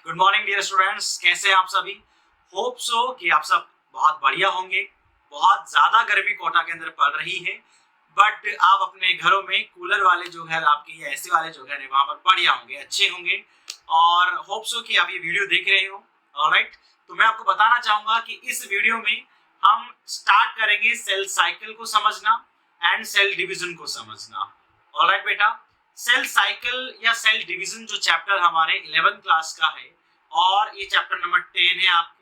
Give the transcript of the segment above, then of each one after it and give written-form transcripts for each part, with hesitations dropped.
Good morning dear students, कैसे हैं आप सभी। होप सो कि आप सब बहुत बढ़िया होंगे। बहुत ज्यादा गर्मी कोटा के अंदर पड़ रही है, बट आप अपने घरों में कूलर वाले जो घर आपके या एसी वाले जो घर है वहां पर बढ़िया होंगे, अच्छे होंगे। और होप सो कि आप ये वीडियो देख रहे हो। ऑलराइट, तो मैं आपको बताना चाहूंगा कि इस वीडियो में हम स्टार्ट करेंगे सेल साइकिल को समझना एंड सेल डिवीजन को समझना। ऑलराइट बेटा, सेल साइकिल या सेल डिवीजन जो चैप्टर हमारे 11th क्लास का है और ये चैप्टर नंबर 10 है आपके।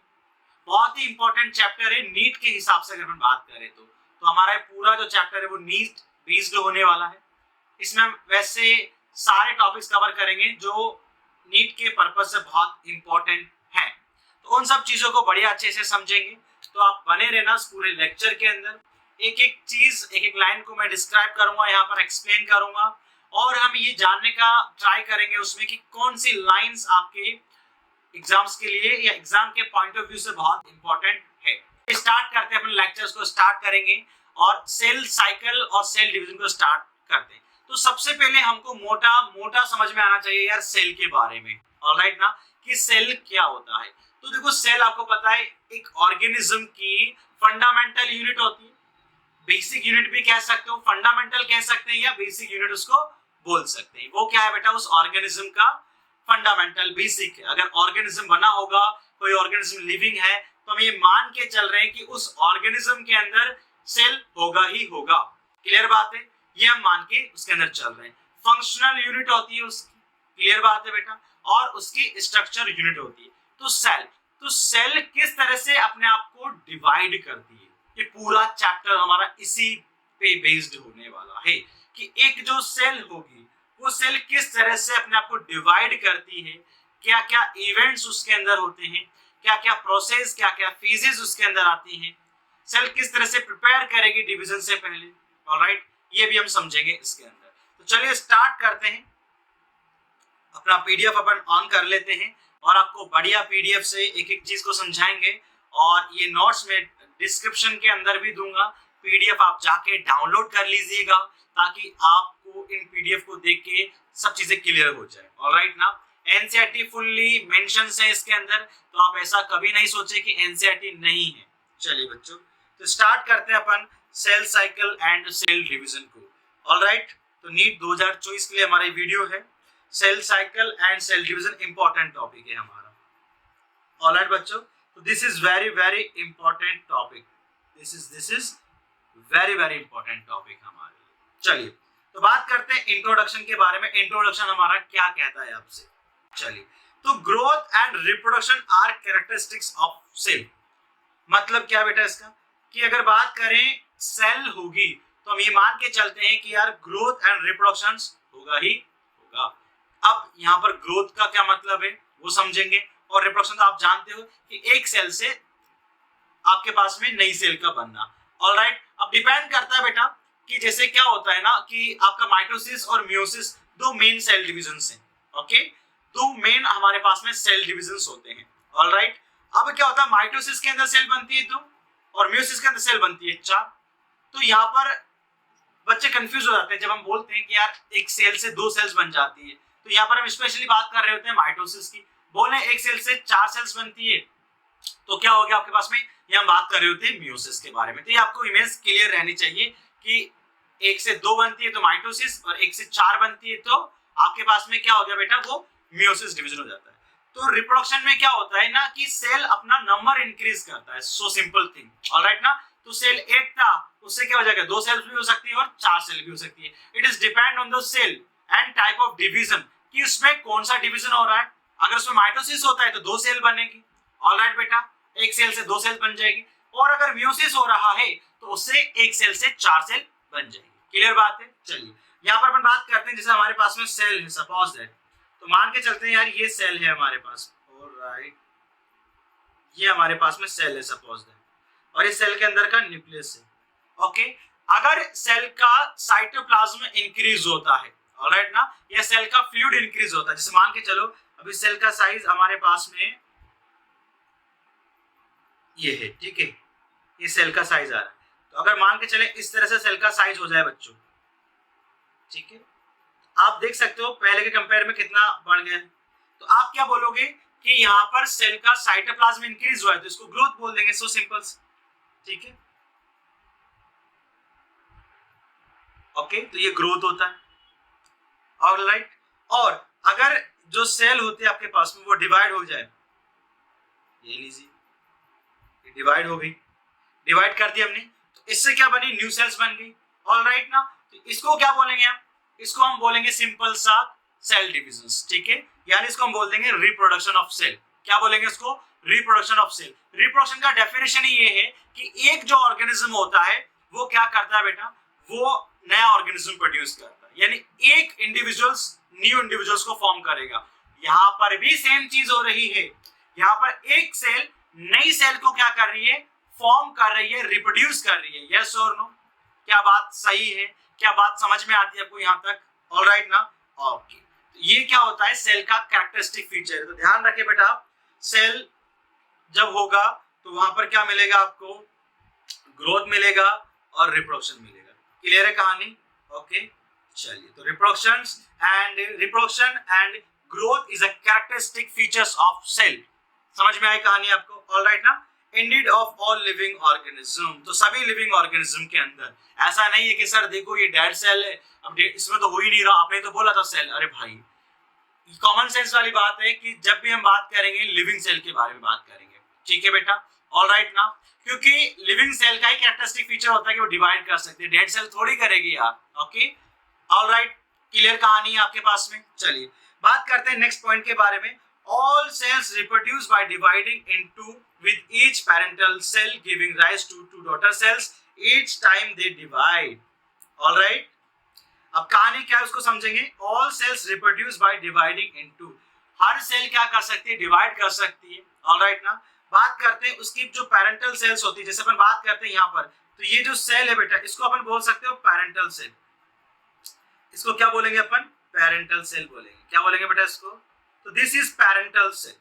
बहुत ही इंपॉर्टेंट चैप्टर है नीट के हिसाब से। अगर हम बात करें तो हमारा पूरा जो चैप्टर है वो नीट बेस्ड होने वाला है। इसमें हम वैसे सारे टॉपिक्स कवर करेंगे जो नीट के पर्पज से बहुत इंपॉर्टेंट है, तो उन सब चीजों को बढ़िया अच्छे से समझेंगे। तो आप बने रहना इस पूरे लेक्चर के अंदर। एक एक चीज, एक एक लाइन को मैं डिस्क्राइब करूंगा, यहाँ पर एक्सप्लेन करूंगा और हम ये जानने का ट्राई करेंगे उसमें कि कौन सी लाइंस आपके एग्जाम्स के लिए या एग्जाम के पॉइंट ऑफ व्यू से बहुत इंपॉर्टेंट है। स्टार्ट करते हैं, अपने लेक्चर्स को स्टार्ट करेंगे और सेल साइकिल और सेल डिवीजन को स्टार्ट करते हैं। तो सबसे पहले हमको मोटा मोटा समझ में आना चाहिए यार सेल के बारे में। ऑलराइट ना, कि सेल क्या होता है। तो देखो, सेल आपको पता है एक ऑर्गेनिज्म की फंडामेंटल यूनिट होती है। बेसिक यूनिट भी कह सकते हो, फंडामेंटल कह सकते हैं या बेसिक यूनिट उसको बोल सकते हैं। वो क्या है बेटा, उस ऑर्गेनिज्म का फंडामेंटल बेसिक है। अगर ऑर्गेनिज्म बना होगा, कोई ऑर्गेनिज्म लिविंग है, तो हम ये मान के चल रहे हैं कि उस ऑर्गेनिज्म के अंदर सेल होगा ही होगा। क्लियर बात है, ये हम मान के उसके अंदर चल रहे हैं। फंक्शनल यूनिट होती है उसकी, क्लियर बात है बेटा, और उसकी स्ट्रक्चर यूनिट होती है। तो सेल किस तरह से अपने आप को डिवाइड करती है, ये पूरा चैप्टर हमारा इसी पे बेस्ड होने वाला है कि एक जो सेल होगी वो सेल किस तरह से अपने आप को डिवाइड करती है, क्या क्या इवेंट्स उसके अंदर होते हैं, क्या क्या प्रोसेस, क्या क्या फेजेस उसके अंदर आती हैं, सेल किस तरह से प्रिपेयर करेगी डिवीजन से पहले। ऑलराइट, ये भी हम समझेंगे इसके अंदर। तो चलिए स्टार्ट करते हैं। अपना पीडीएफ अपन ऑन कर लेते हैं और आपको बढ़िया पीडीएफ से एक एक चीज को समझाएंगे और ये नोट्स में डिस्क्रिप्शन के अंदर भी दूंगा। पीडीएफ आप जाके डाउनलोड कर लीजिएगा ताकि आपको इन पीडीएफ को देख के सब चीजें क्लियर हो जाए। ऑलराइट ना, एनसीईआरटी फुल्ली मेंशन्स है इसके अंदर, तो आप ऐसा कभी नहीं सोचे कि एनसीईआरटी नहीं है। चलिए बच्चों, तो स्टार्ट करते हैं अपन cell cycle and cell division को। ऑलराइट, तो नीट 2024 के लिए हमारी वीडियो है cell cycle and cell division, important topic है हमारा। ऑलराइट बच्चों, तो this is very very important topic. This is very very important topic हमारे लिए। चलिए तो बात करते हैं इंट्रोडक्शन के बारे में। इंट्रोडक्शन हमारा क्या कहता है आपसे। चलिए, तो growth and reproduction are characteristics of cell. मतलब क्या बेटा इसका, कि अगर बात करें सेल होगी तो हम ये मान के चलते हैं कि यार ग्रोथ एंड रिप्रोडक्शन होगा ही होगा। अब यहाँ पर ग्रोथ का क्या मतलब है वो समझेंगे, और रिप्रोडक्शन तो आप जानते हो कि एक सेल से आपके पास में नई सेल का बनना। ऑलराइट, अब डिपेंड करता है बेटा कि जैसे क्या होता है ना कि आपका माइटोसिस और मियोसिस दो मेन सेल डिविजन्स हैं। ओके, दो मेन हमारे पास में सेल डिविजन्स होते हैं। ऑलराइट, अब क्या होता है, माइटोसिस के अंदर सेल बनती है 2 और मियोसिस के अंदर सेल बनती है 4। तो यहाँ पर बच्चे कंफ्यूज हो जाते हैं जब हम बोलते हैं कि यार एक सेल से 2 सेल्स बन जाती है। तो यहाँ पर हम स्पेशली बात कर रहे होते हैं माइटोसिस की। बोले एक सेल से 4 सेल्स बनती है तो क्या हो गया आपके पास में, ये हम बात कर रहे होते हैं मियोसिस के बारे में। तो ये आपको इमेज क्लियर रहनी चाहिए कि 1 से 2 बनती है तो माइटोसिस और 1 से 4 बनती है तो आपके पास में क्या हो गया बेटा, वो मियोसिस डिवीजन हो जाता है। तो रिप्रोडक्शन में क्या होता है ना कि सेल अपना नंबर इंक्रीज करता है, सो सिंपल थिंग। ऑलराइट ना, तो सेल 1 था, उससे क्या हो जाएगा 2 सेल्स भी हो सकती है और 4 सेल भी हो सकती है। It is depend on the cell and type of division कि उसमें कौन सा डिवीजन हो रहा है। अगर उसमें माइटोसिस होता है तो 2 सेल बनेगी। ऑलराइट बेटा, एक सेल से 2 सेल बन जाएगी, और अगर मियोसिस हो रहा है तो उससे एक सेल से 4 सेल बन जाएगी। क्लियर बात है। चलिए यहाँ पर अपन बात करते हैं, जैसे हमारे पास में सेल है, सपोज दैट, तो मान के चलते हैं यार ये सेल है हमारे पास। ऑलराइट, ये हमारे पास में सेल है सपोज दैट, और इस सेल के अंदर का न्यूक्लियस है। ओके, अगर सेल का साइटोप्लाज्म इंक्रीज होता है, ऑलराइट ना, या सेल का फ्लूइड इंक्रीज होता है, जैसे मान के चलो अभी सेल का साइज हमारे पास में ये है, ठीक है, ये सेल का साइज आ रहा है। तो अगर मान के चले इस तरह से सेल का साइज हो जाए बच्चों, ठीक है, आप देख सकते हो पहले के कंपेयर में कितना बढ़ गया है। तो आप क्या बोलोगे कि यहाँ पर सेल का साइटोप्लाज्म इंक्रीज हुआ है तो इसको ग्रोथ बोल देंगे, सो सिंपल। ठीक है, ओके, तो ये ग्रोथ होता है। ऑलराइट, और अगर जो सेल होते हैं आपके पास में वो डिवाइड हो जाए, ये लीजिए डिवाइड हो गई, डिवाइड कर दिया हमने, तो इससे क्या बनी, न्यू सेल्स बन गई। ऑलराइट ना, तो इसको क्या बोलेंगे हम, इसको हम बोलेंगे सिंपल सा सेल डिविजन। ठीक है, यानी इसको हम बोल देंगे रिप्रोडक्शन ऑफ सेल। क्या बोलेंगे इसको, रिप्रोडक्शन ऑफ सेल। रिप्रोडक्शन का डेफिनेशन ही ये है कि एक जो ऑर्गेनिज्म होता है वो क्या करता है बेटा, वो नया ऑर्गेनिज्म प्रोड्यूस करता है, यानी एक इंडिविजुअल्स न्यू इंडिविजुअल्स को फॉर्म करेगा। यहां पर भी सेम चीज हो रही है, यहां पर एक सेल नई सेल को क्या कर रही है, फॉर्म कर रही है, रिप्रोड्यूस कर रही है। यस और नो, क्या बात सही है, क्या बात समझ में आती है आपको यहां तक? ऑलराइट ना, ओके। ये क्या होता है, सेल का कैरेक्टरिस्टिक फीचर। तो ध्यान रखे बेटा, सेल जब होगा तो वहां पर क्या मिलेगा आपको, ग्रोथ मिलेगा और रिप्रोडक्शन मिलेगा। क्लियर है कहानी? ओके, चलिए, तो reproduction and growth is a characteristic features of cell. समझ में आई कहानी आपको? ऑलराइट ना, indeed of all living organism, तो सभी लिविंग ऑर्गेनिज्म के अंदर। ऐसा नहीं है कि सर देखो ये डेड सेल है, अब इसमें तो हो ही नहीं रहा, आपने तो बोला था सेल। अरे भाई, कॉमन सेंस वाली बात है कि जब भी हम बात करेंगे लिविंग सेल के बारे में बात करेंगे। ठीक है बेटा, ऑलराइट ना, क्योंकि लिविंग सेल का ही कैरेक्टरिस्टिक फीचर होता है कि वो डिवाइड कर सकते हैं, डेड सेल थोड़ी करेगी यार। ओके, ऑलराइट, क्लियर कहानी है आपके पास में? चलिए बात करते हैं नेक्स्ट पॉइंट के बारे में। All cells reproduce by dividing into with each parental cell giving rise to two daughter cells each time they divide. All right? अब कहानी क्या है उसको समझेंगे। All cells reproduce by dividing into, हर सेल क्या कर सकती है, डिवाइड कर सकती है। All right ना, बात करते हैं उसकी जो पेरेंटल सेल्स होती है, जैसे अपन बात करते हैं यहाँ पर, तो ये जो सेल है बेटा, इसको अपन बोल सकते हो पेरेंटल सेल। इसको क्या बोलेंगे अपन, पेरेंटल सेल बोलेंगे। क्या बोलेंगे बेटा इसको, तो दिस इज पेरेंटल सेल,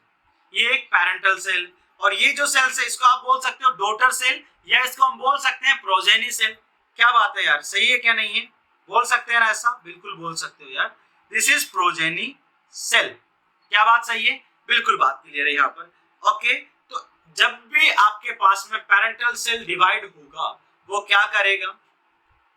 ये एक पेरेंटल सेल। और ये जो सेल्स है इसको आप बोल सकते हो डॉटर सेल, या इसको हम बोल सकते हैं प्रोजेनी सेल। क्या बात है यार, सही है क्या नहीं है? बोल सकते हैं ना ऐसा? बिल्कुल बोल सकते हो यार, दिस इज प्रोजेनी सेल। क्या बात सही है? बिल्कुल बात क्लियर है यहाँ पर। ओके, तो जब भी आपके पास में पेरेंटल सेल डिवाइड होगा, वो क्या करेगा,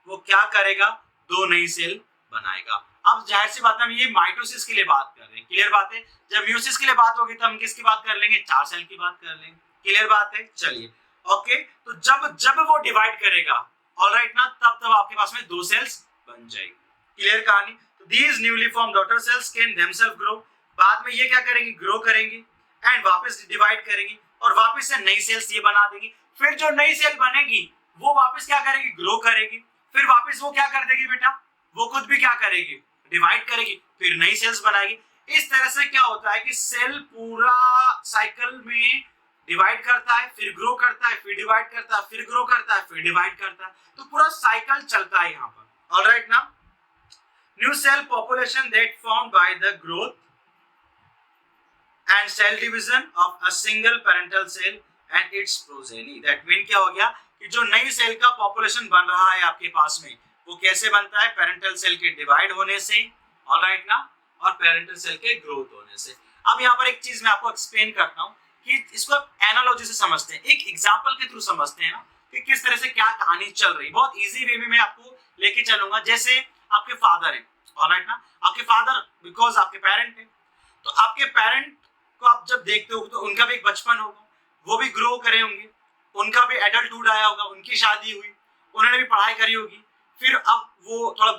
वो क्या करेगा, दो नई सेल बनाएगा। अब जाहिर सी बात है हम ये माइटोसिस के लिए बात कर रहे हैं। क्लियर बात है? जब म्यूसिस के लिए बात होगी तो हम किसकी बात कर लेंगे, चार सेल की बात कर लेंगे। क्लियर बात है? चलिए, ओके, तो जब वो डिवाइड करेगा, ऑलराइट ना, तब आपके पास में दो सेल्स बन जाएगी। क्लियर कहानी? तो these newly form daughter cells can themselves grow, बाद में ये क्या करेंगी, ग्रो करेंगी एंड वापस डिवाइड करेंगी और वापस से नई सेल्स ये बना देगी। फिर जो नई सेल बनेगी वो वापस क्या करेगी, ग्रो करेगी, फिर वापस वो क्या कर देगी बेटा, वो खुद भी क्या करेगी, डिवाइड करेगी, फिर नई सेल्स बनाएगी। इस तरह से क्या होता है कि सेल पूरा साइकिल में डिवाइड करता है, फिर ग्रो करता है, फिर डिवाइड करता है, फिर ग्रो करता है, फिर डिवाइड करता है। तो पूरा साइकिल चलता है यहाँ पर। ऑलराइट ना, new cell population that formed by the growth and cell division of a single parental cell and its progeny. That mean क्या हो गया कि जो नई सेल का पॉपुलेशन बन रहा है आपके पास में, वो कैसे बनता है, पेरेंटल सेल के डिवाइड होने से, ऑलराइट ना, और पेरेंटल सेल के ग्रोथ होने से। अब यहाँ पर एक चीज मैं आपको एक्सप्लेन करता हूँ कि इसको एनालॉजी से समझते हैं, एक एग्जांपल के थ्रू समझते हैं ना कि किस तरह से क्या कहानी चल रही। बहुत इजी वे में मैं आपको लेके चलूंगा। जैसे आपके फादर हैं, ऑलराइट ना, आपके फादर बिकॉज आपके पेरेंट हैं, तो आपके पेरेंट को आप जब देखते हो तो उनका भी एक बचपन होगा, वो भी ग्रो करे होंगे, उनका भी एडल्टहुड आया होगा, उनकी शादी हुई, उन्होंने भी पढ़ाई करी होगी, फिर अब वो थोड़ा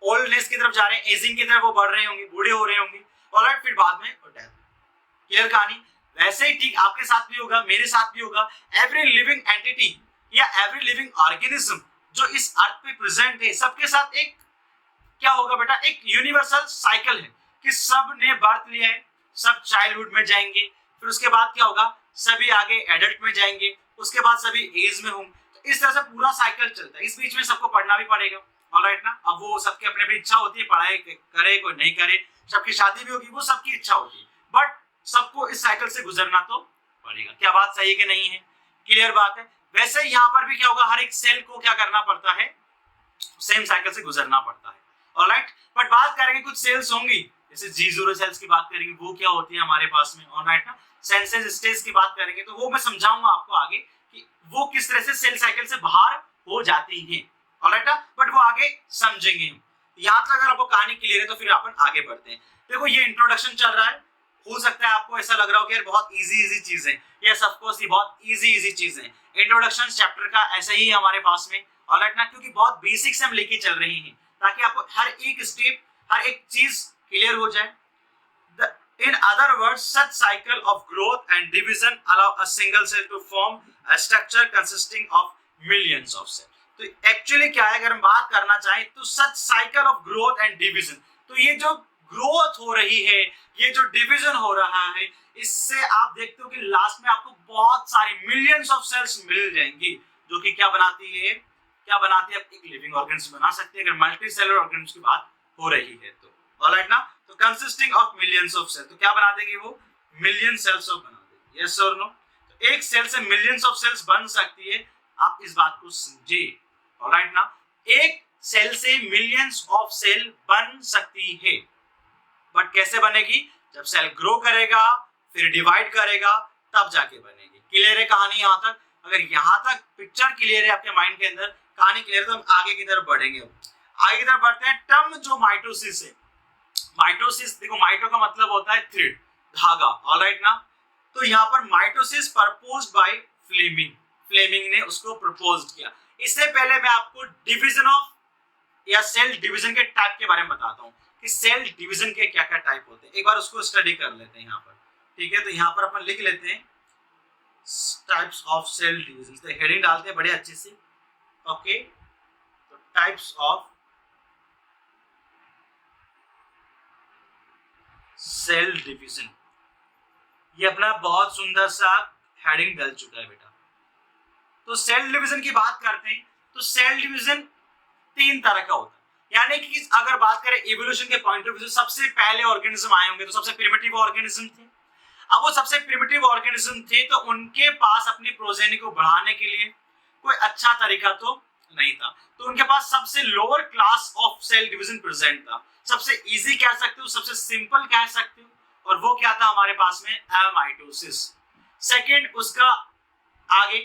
ओल्डनेस की तरफ जा रहे हैं, एजिंग की तरफ वो बढ़ रहे होंगे, बूढ़े हो रहे होंगे, ऑलराइट, फिर बाद में डेथ। क्लियर कहानी? वैसे ही ठीक आपके साथ भी होगा, मेरे साथ भी होगा। एवरी लिविंग एंटिटी या एवरी लिविंग ऑर्गेनिज्म जो इस अर्थ पे प्रेजेंट है, सबके साथ एक क्या होगा बेटा, एक यूनिवर्सल साइकिल है कि सब ने बर्थ लिया है, सब चाइल्डहुड में जाएंगे, फिर उसके बाद क्या होगा, सभी आगे एडल्ट में जाएंगे, उसके बाद सभी एज में होंगे। तो इस तरह से पूरा साइकिल चलता है। इस बीच में सबको पढ़ना भी पड़ेगा, ऑलराइट ना। अब वो सबके अपने अपनी इच्छा होती है, पढ़ाई करे कोई नहीं करे, सबकी शादी भी होगी, वो सबकी इच्छा होती है, बट सबको इस साइकिल से गुजरना तो पड़ेगा। क्या बात सही है कि नहीं है? क्लियर बात है? वैसे यहाँ पर भी क्या होगा, हर एक सेल को क्या करना पड़ता है, सेम साइकिल से गुजरना पड़ता है, ऑलराइट। बट बात करेंगे कुछ सेल्स होंगी जैसे G0 सेल्स की बात करेंगे वो क्या होती है हमारे पास में, ऑलराइट ना। सेंसेस स्टेज की बात करेंगे तो वो मैं समझाऊंगा आपको आगे कि वो किस तरह से सेल साइकिल से बाहर हो जाती हैं, ऑलराइट ना, बट वो आगे समझेंगे हम। यहाँ तक अगर आपको कहानी क्लियर है तो फिर अपन आगे बढ़ते हैं। देखो ये इंट्रोडक्शन चल रहा है, हो सकता है आपको ऐसा लग रहा हो कि यार बहुत इजी चीज है, यस ऑफ कोर्स ये बहुत इजी चीज है। इंट्रोडक्शन चैप्टर का ऐसा ही है हमारे पास में, ऑलराइट ना, क्योंकि बहुत बेसिक से हम लेके चल रहे हैं ताकि आपको हर एक स्टेप, हर एक चीज क्लियर हो जाए। In other words, such cycle of growth and division allow a single cell to form a structure consisting of millions of cells. तो एक्चुअली क्या है, अगर हम बात करना चाहें तो such cycle of growth and division, तो ये जो ग्रोथ हो रही है, ये जो डिवीजन हो रहा है, इससे आप देखते हो कि लास्ट में आपको बहुत सारी मिलियंस ऑफ सेल्स मिल जाएंगी, जो कि क्या बनाती है, आप एक लिविंग ऑर्गेनिज्म बना सकते हैं अगर मल्टी सेलुलर ऑर्गेनिज्म की बात हो रही है तो, ऑलराइट ना। तो consisting of millions of cell, तो क्या बना देंगे वो, मिलियन सेल्स ऑफ बना देंगे, यस और नो। तो एक सेल से मिलियंस ऑफ सेल्स बन सकती है, आप इस बात को समझिए, ऑलराइट ना। एक सेल से मिलियंस ऑफ सेल बन सकती है, बट कैसे बनेगी, जब सेल ग्रो करेगा फिर डिवाइड करेगा तब जाके बनेगी। क्लियर है कहानी यहाँ तक? अगर यहाँ तक पिक्चर क्लियर है आपके माइंड के अंदर, कहानी क्लियर है, तो हम आगे की तरफ बढ़ेंगे। आगे की तरफ बढ़ते हैं। टर्म जो माइटोसिस है, माइटोसिस देखो, माइटो का मतलब होता है थ्रेड, धागा, ऑलराइट ना। तो यहाँ पर माइटोसिस प्रपोज्ड बाय फ्लेमिंग ने उसको प्रपोज्ड किया। इससे पहले मैं आपको डिवीजन ऑफ या सेल डिवीजन के टाइप के बारे में बताता हूँ कि सेल डिवीजन के क्या क्या टाइप होते हैं, एक बार उसको स्टडी कर लेते हैं यहाँ पर, ठीक है। तो यहाँ पर अपन लिख लेते हैं टाइप्स ऑफ सेल डिवीजन, तो हेडिंग डालते हैं बड़े अच्छे से, ओके। तो टाइप्स ऑफ सेल डिवीजन, ये अपना बहुत सुंदर सा हेडिंग डल चुका है बेटा। तो सेल डिवीजन की बात करते हैं तो सेल डिवीजन 3 तरह का होता है, यानी कि अगर बात करें इवोल्यूशन के पॉइंट ऑफ व्यू से सबसे पहले ऑर्गेनिज्म आए होंगे तो सबसे प्रिमिटिव ऑर्गेनिज्म थे। अब वो सबसे प्रिमिटिव ऑर्गेनिज्म थे तो उनके पास अपनी प्रोजेनी को बढ़ाने के लिए कोई अच्छा तरीका तो नहीं था, तो उनके पास सबसे lower class of cell division present था। सबसे इजी कह सकते हो, सबसे सिंपल कह सकते हो, और वो क्या था हमारे पास में, माइटोसिस। सेकंड उसका आगे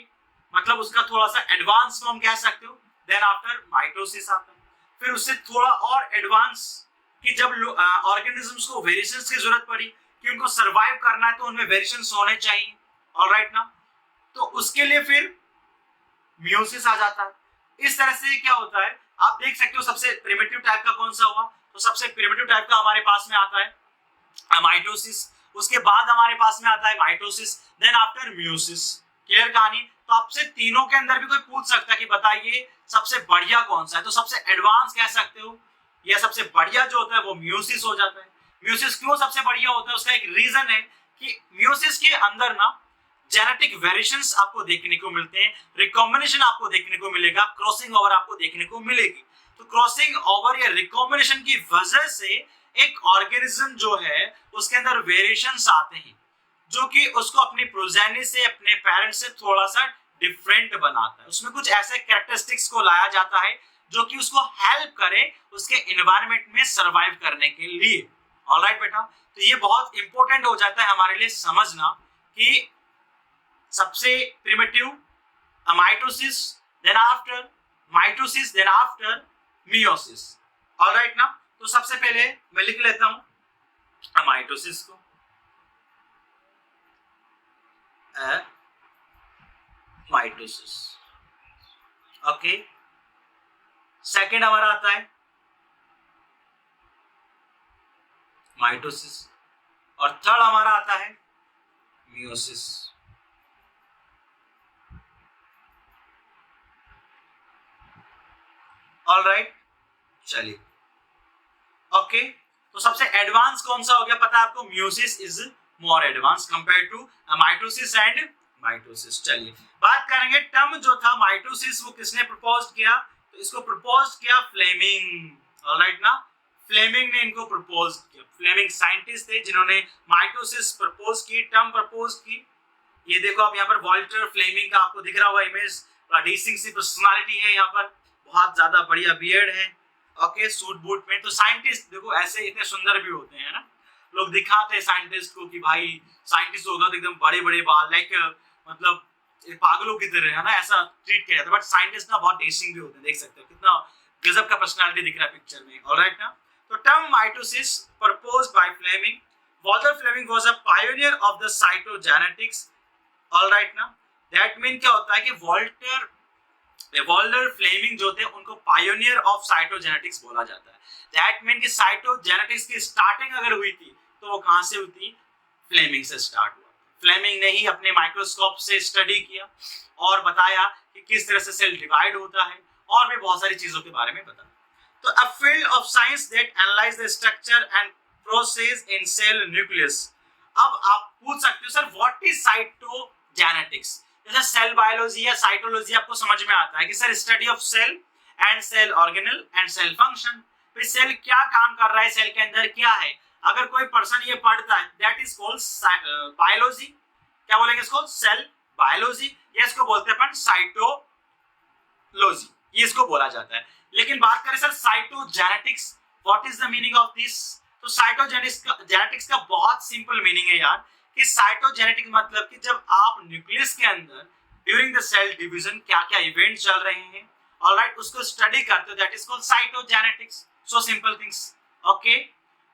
मतलब उसका थोड़ा सा एडवांस फॉर्म कह सकते हो, देन आफ्टर माइटोसिस आता है। फिर उससे थोड़ा और एडवांस कि जब ऑर्गेनिजम्स को वेरिएशंस की जरूरत पड़ी कि उनको सरवाइव करना है तो उनमें वेरिएशंस होने चाहिए, ऑलराइट ना, तो उसके लिए फिर मियोसिस आ जाता है। इस तरह से क्या होता है आप देख सकते हो। सबसे प्रिमिटिव टाइप का कौन सा हुआ, तो सबसे प्रिमिटिव टाइप का हमारे पास में आता है माइटोसिस, उसके बाद हमारे पास में आता है mitosis, then after meiosis. Clear कहानी? तो आपसे तीनों के अंदर भी कोई पूछ सकता है कि बताइए सबसे बढ़िया कौन सा है, तो सबसे एडवांस कह सकते हो या सबसे बढ़िया जो होता है वो मियोसिस हो जाता है। मियोसिस क्यों सबसे बढ़िया होता है, उसका एक रीजन है कि मियोसिस के अंदर ना जेनेटिक वेरिएशंस आपको देखने को मिलते हैं, रिकॉम्बिनेशन आपको देखने को मिलेगा, क्रॉसिंग ओवर आपको देखने को मिलेगी। तो क्रॉसिंग ओवर या रिकॉम्बिनेशन की वजह से एक ऑर्गेनिज्म जो है उसके अंदर वेरिएशंस आते हैं जो कि उसको अपनी प्रोजेनी से, अपने पेरेंट्स से थोड़ा सा डिफरेंट बनाता है। उसमें कुछ ऐसे कैरेक्टरिस्टिक्स को लाया जाता है जो कि उसको हेल्प करे उसके एनवायरनमेंट में सरवाइव करने के लिए, ऑलराइट बेटा। तो ये बहुत इंपॉर्टेंट हो जाता है हमारे लिए समझना कि सबसे primitive mitosis, then after mitosis, then after meiosis, alright ना। तो सबसे पहले मैं लिख लेता हूं माइटोसिस को, माइटोसिस, ओके। सेकेंड हमारा आता है माइटोसिस और थर्ड हमारा आता है मियोसिस। ऑलराइट, चलिए, ओके। तो सबसे एडवांस कौन सा हो गया पता है आपको, meiosis is more advance compare to mitosis and mitosis. चलिए बात करेंगे टर्म जो था माइटोसिस, वो किसने प्रपोज किया, तो इसको प्रपोज किया फ्लेमिंग, ऑलराइट ना। फ्लेमिंग ने इनको प्रपोज किया, फ्लेमिंग साइंटिस्ट थे जिन्होंने माइटोसिस प्रपोज की, टर्म प्रपोज की। ये देखो आप यहाँ पर वॉल्टर फ्लेमिंग का आपको दिख रहा हुआ इमेज, डिस्टिंक्टिव पर्सनालिटी है यहाँ पर, बहुत ज्यादा बढ़िया बियर्ड है, ओके, सूट बूट में। तो साइंटिस्ट देखो ऐसे इतने सुंदर भी होते हैं ना, लोग दिखाते हैं साइंटिस्ट को कि भाई साइंटिस्ट होगा तो एकदम बड़े बड़े बाल, लाइक मतलब पागलों की तरह, है ना, ऐसा ट्रीट किया जाता है। बट साइंटिस्ट ना बहुत डेसिंग भी होते हैं, देख सकते हो कितना गजब का पर्सनालिटी दिख रहा है पिक्चर में। ऑलराइट ना। तो term mitosis proposed by Flemming, Walter Flemming was a pioneer of the cytogenetics. Alright ना। दैट मीन क्या होता है कि वॉल्टर फ्लेमिंग जो थे उनको पायोनियर ऑफ साइटोजेनेटिक्स बोला जाता है। दैट मीन कि साइटोजेनेटिक्स की स्टार्टिंग अगर हुई थी तो वो कहां से हुई थी? फ्लेमिंग से स्टार्ट हुआ। फ्लेमिंग ने ही अपने माइक्रोस्कोप से स्टडी किया और बताया कि किस तरह से सेल डिवाइड होता है, और भी बहुत सारी चीजों के बारे में बताया। तो a field of science that analyse the structure and process in cell nucleus. अब आप पूछ सकते हो सर व्हाट इज साइटोजेनेटिक्स? जैसे सेल बायोलॉजी या साइटोलॉजी आपको समझ में आता है कि sir study of cell and cell organelle and cell function. फिर सेल क्या काम कर रहा है, सेल के अंदर क्या है, अगर कोई पर्सन ये पढ़ता है दैट इज कॉल्ड बायोलॉजी। क्या बोलेंगे इसको? सेल बायोलॉजी, या इसको बोलते हैं अपन साइटोलॉजी, ये इसको बोला जाता है। लेकिन बात करें sir cytogenetics, what is the meaning of this? तो साइटोजेनेटिक्स का बहुत सिंपल मीनिंग है यार कि साइटोजेनेटिक्स मतलब कि जब आप न्यूक्लियस के अंदर ड्यूरिंग द सेल डिवीजन क्या क्या इवेंट चल रहे हैं, ऑलराइट, उसको स्टडी करते हो, that is called cytogenetics. So simple things. Okay,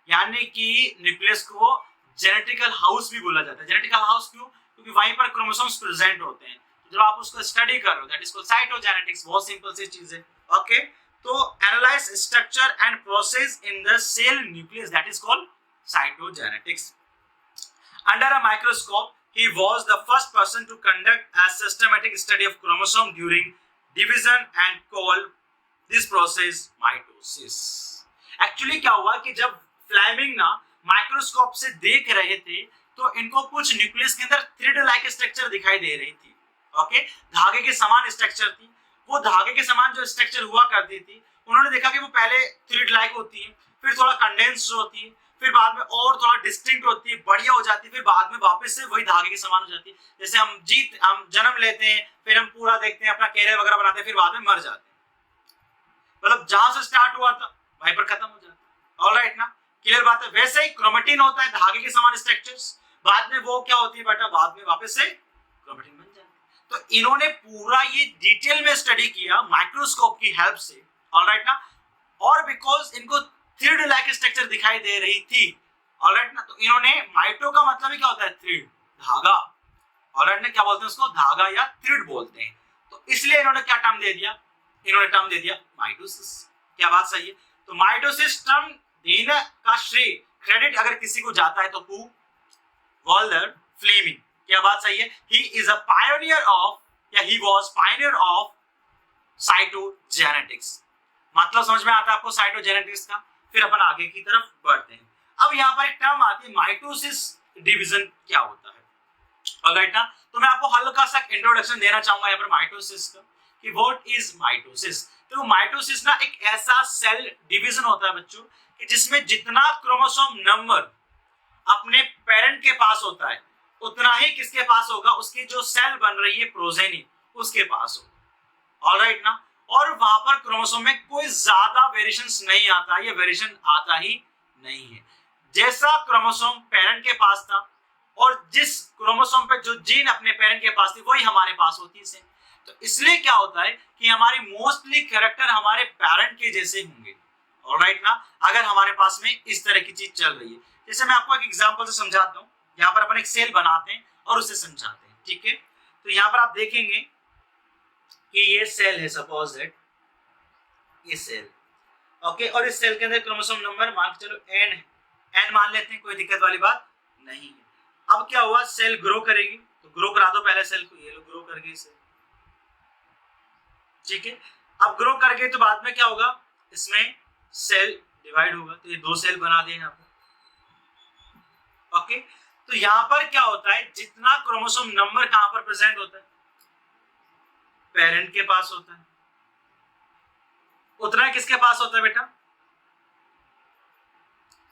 यानी कि न्यूक्लियस को जेनेटिकल हाउस भी बोला जाता है। जेनेटिकल हाउस क्यों? क्योंकि वहीं पर क्रोमोसोम्स प्रेजेंट होते हैं। तो जब आप उसको स्टडी कर रहे हो दैट इज कॉल्ड साइटोजेनेटिक्स। बहुत सिंपल सी चीज है। ओके, तो analyse structure and process in the cell nucleus, that is called cytogenetics. Under a microscope, he was the first person to conduct a systematic study of chromosome during division and called this process mitosis. Actually क्या हुआ कि जब Fleming ना microscope से देख रहे थे तो इनको कुछ न्यूक्लियस के अंदर थ्रेड लाइक स्ट्रक्चर दिखाई दे रही थी। ओके, धागे के समान स्ट्रक्चर थी। वो धागे के समान जो स्ट्रक्चर हुआ करती थी, उन्होंने देखा कि वो पहले थ्रेड लाइक होती है, फिर थोड़ा कंडेंस्ड होती है, फिर बाद में और थोड़ा डिस्टिंक्ट होती है, बढ़िया हो जाती है, फिर बाद में वापस से वही धागे के समान हो जाती है। जैसे हम जन्म लेते हैं, फिर हम पूरा देखते हैं, अपना कैरियर वगैरह बनाते हैं, फिर बाद में मर जाते हैं। मतलब जहां से स्टार्ट हुआ था वहीं पर खत्म हो जाता है। ऑलराइट ना, क्लियर बात है। वैसे ही क्रोमेटिन होता है धागे के समान स्ट्रक्चर्स, बाद में वो क्या होती है बेटा, बाद में वापस से क्रोमेटिन बन जाती है। तो इन्होंने पूरा ये डिटेल में स्टडी किया माइक्रोस्कोप की हेल्प से। ऑलराइट ना, और बिकॉज इनको थ्रेड लाइक स्ट्रक्चर दिखाई दे रही थी, ऑलराइट ना, तो इन्होंने, माइटो का मतलब ही क्या होता है? थ्रेड, धागा। ऑलराइट ना, क्या बोलते हैं उसको? धागा या थ्रेड बोलते हैं। तो इसलिए इन्होंने क्या टर्म दे दिया? इन्होंने टर्म दे दिया माइटोसिस। क्या बात सही है? तो माइटोसिस टर्म देने का श्रेय, क्रेडिट अगर किसी को जाता है तो हु? Walter Fleming. क्या बात सही है? He is a pioneer of, या he was pioneer of cytogenetics. मतलब समझ में आता है आपको साइटोजेनेटिक्स का? फिर अपन आगे की तरफ बढ़ते हैं। अब यहाँ पर एक टर्म आती है माइटोसिस डिवीजन, क्या होता है? ऑलराइट ना, तो मैं आपको हल्का सा इंट्रोडक्शन देना चाहूंगा यहाँ पर माइटोसिस का कि व्हाट इज माइटोसिस। तो माइटोसिस ना एक ऐसा सेल डिवीजन होता है बच्चों कि जिसमें जितना क्रोमोसोम नंबर अपने पेरेंट के पास होता है उतना ही किसके पास होगा? उसकी जो सेल बन रही है प्रोजेनी, उसके पास होगा। ऑलराइट ना, और वहां पर क्रोमोसोम में कोई ज्यादा वेरिएशंस नहीं आता, ये वेरिएशन आता ही नहीं है। जैसा क्रोमोसोम पेरेंट के पास था और जिस क्रोमोसोम पे जो जीन अपने पेरेंट के पास थी वही हमारे पास होती है। तो इसलिए क्या होता है कि हमारी मोस्टली कैरेक्टर हमारे पेरेंट के जैसे होंगे। ऑलराइट ना, अगर हमारे पास में इस तरह की चीज चल रही है। जैसे मैं आपको एक एग्जांपल से समझाता हूँ। यहाँ पर अपन एक सेल बनाते हैं और उसे समझाते हैं, ठीक है? तो यहाँ पर आप देखेंगे कि ये सेल है, सपोज दैट ये सेल, ओके, और इस सेल के अंदर क्रोमोसोम नंबर मान के चलो n है, n मान लेते हैं, कोई दिक्कत वाली बात नहीं है। अब क्या हुआ, सेल ग्रो करेगी, तो ग्रो करा दो पहले सेल को, ये लो ग्रो कर गई सेल, ठीक है। अब ग्रो कर गई तो बाद में क्या होगा, इसमें सेल डिवाइड होगा, तो ये दो सेल बना दिए यहाँ पर, ओके। तो यहाँ पर क्या होता है, जितना क्रोमोसोम नंबर कहां पर प्रेजेंट होता है, पेरेंट के पास होता है, उतना किसके पास होता है बेटा,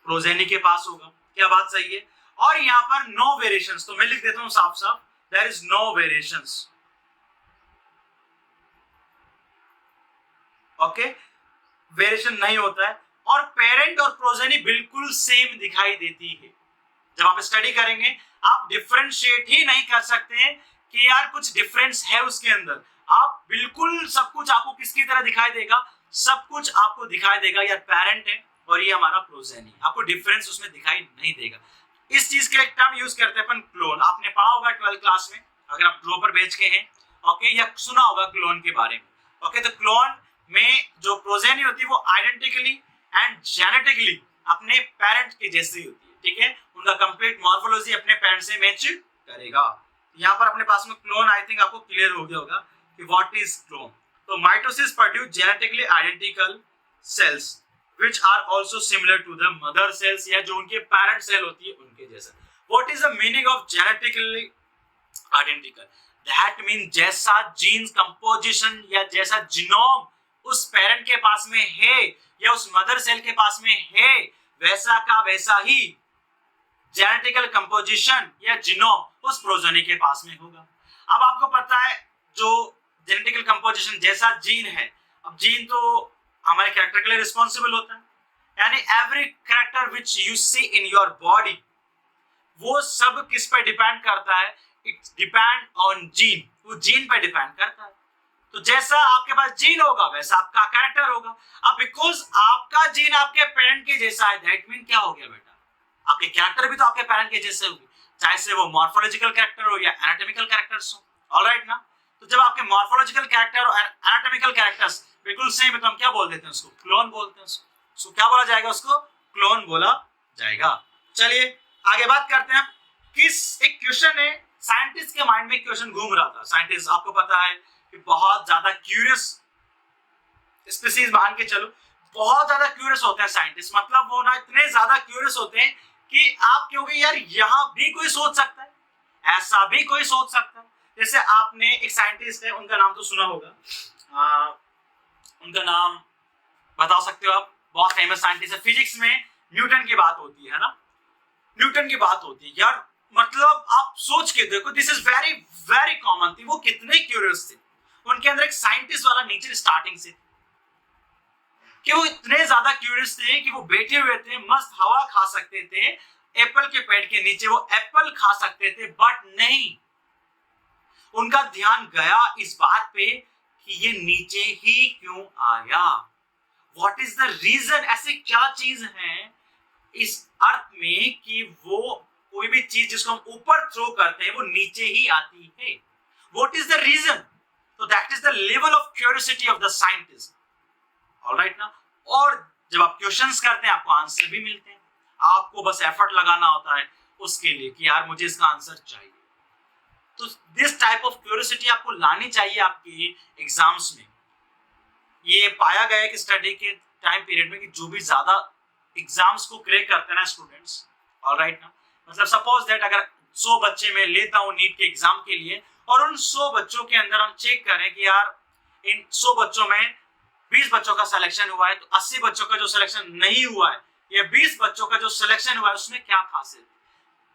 प्रोजेनी के पास होगा। क्या बात सही है? और यहाँ पर नो वेरिएशंस, तो मैं लिख देता हूं साफ साफ, there is no variations, okay. Variation नहीं होता है और पेरेंट और प्रोजेनी बिल्कुल सेम दिखाई देती है। जब आप स्टडी करेंगे आप डिफरेंशिएट ही नहीं कर सकते हैं कि यार कुछ डिफरेंस है उसके अंदर। आप बिल्कुल सब कुछ आपको किसकी तरह दिखाई देगा, सब कुछ आपको दिखाई देगा यार पेरेंट है और ये हमारा प्रोजेनी, आपको डिफरेंस उसमें दिखाई नहीं देगा। इस चीज के लिए टर्म यूज करते हैं अपन क्लोन। आपने पढ़ा होगा 12th क्लास में अगर आप ड्रॉपर बेच के हैं, ओके, या सुना होगा क्लोन के बारे में। ओके, तो क्लोन में जो प्रोजेनी होती है वो आइडेंटिकली एंड जेनेटिकली अपने पेरेंट के जैसी होती है, ठीक है, उनका कंप्लीट मॉर्फोलॉजी अपने पेरेंट से मैच करेगा। यहाँ पर अपने पास में क्लोन आई थिंक आपको क्लियर हो गया होगा कि व्हाट इज क्लोन। तो mitosis produce genetically identical sales which are also similar to the mother cells या जो उनके parent cell होती है उनके जैसा। What is the meaning of genetically identical? That means जैसा genes composition या जैसा genome उस parent के पास में है या उस mother cell के पास में है वैसा का वैसा ही genetical composition या genome उस progeny के पास में होगा। अब आपको पता है जो genetical composition जैसा जीन है, अब जीन तो हमारे कैरेक्टर के लिए रिस्पॉन्सिबल होता है, यानी every character which you see in your body वो सब किस पे डिपेंड करता है, इट डिपेंड ऑन जीन, वो जीन पे डिपेंड करता है। तो जैसा आपके पास जीन होगा वैसा आपका कैरेक्टर होगा। अब बिकॉज आपका जीन आपके पेरेंट के जैसा है दैट मीन क्या हो गया बेटा, आपके कैरेक्टर भी तो आपके पेरेंट के जैसे होंगे, चाहे से वो मॉर्फोलॉजिकल कैरेक्टर हो या एनाटॉमिकल कैरेक्टर्स हो। ऑलराइट ना, तो जब आपके मॉर्फोलॉजिकल कैरेक्टर और एनाटॉमिकल कैरेक्टर्स बिल्कुल सेम है तो हम क्या बोल देते हैं उसको, क्लोन बोलते हैं उसको क्या बोला जाएगा, उसको क्लोन बोला जाएगा। चलिए आगे बात करते हैं। किस एक क्वेश्चन है साइंटिस्ट के माइंड में, क्वेश्चन घूम रहा था। साइंटिस्ट आपको पता है कि बहुत ज्यादा क्यूरियस स्पीसीज मान के चलो, बहुत ज्यादा क्यूरियस होते हैं साइंटिस्ट, मतलब वो ना इतने ज्यादा क्यूरियस होते हैं कि आप कहोगे यार यहाँ भी कोई सोच सकता है, ऐसा भी कोई सोच सकता है। जैसे आपने एक साइंटिस्ट है, उनका नाम तो सुना होगा, उनका नाम बता सकते हो आप, बहुत फेमस साइंटिस्ट है। फिजिक्स में न्यूटन की बात होती है ना, न्यूटन की बात होती है यार, मतलब आप सोच के देखो, this is very very common थी। वो कितने क्यूरियस थे, उनके अंदर एक साइंटिस्ट वाला नेचर स्टार्टिंग से कि वो इतने ज्यादा क्यूरियस थे कि वो बैठे हुए थे, मस्त हवा खा सकते थे, एप्पल के पेड़ के नीचे वो एप्पल खा सकते थे, बट नहीं, उनका ध्यान गया इस बात पे कि ये नीचे ही क्यों आया, व्हाट इज द रीजन, ऐसी क्या चीज है इस अर्थ में कि वो कोई भी चीज जिसको हम ऊपर थ्रो करते हैं वो नीचे ही आती है, व्हाट इज द रीजन। तो that is the level of curiosity of the scientist. Alright ना, और जब आप क्वेश्चंस करते हैं आपको आंसर भी मिलते हैं, आपको बस एफर्ट लगाना होता है उसके लिए कि यार मुझे इसका आंसर चाहिए। तो दिस टाइप ऑफ क्यूरियोसिटी आपको लानी चाहिए आपके एग्जाम्स में। ये पाया गया है कि स्टडी के टाइम पीरियड में कि जो भी ज्यादा एग्जाम्स को क्रैक करते हैं ना स्टूडेंट्स, ऑलराइट ना, मतलब सपोज दैट अगर 100 बच्चे मैं लेता हूँ नीट के एग्जाम के लिए और उन 100 बच्चों के अंदर हम चेक करें कि यार इन 100 बच्चों में 20 बच्चों का सिलेक्शन हुआ है, तो 80 बच्चों का जो सिलेक्शन नहीं हुआ है या 20 बच्चों का जो सिलेक्शन हुआ है उसमें क्या खासियत।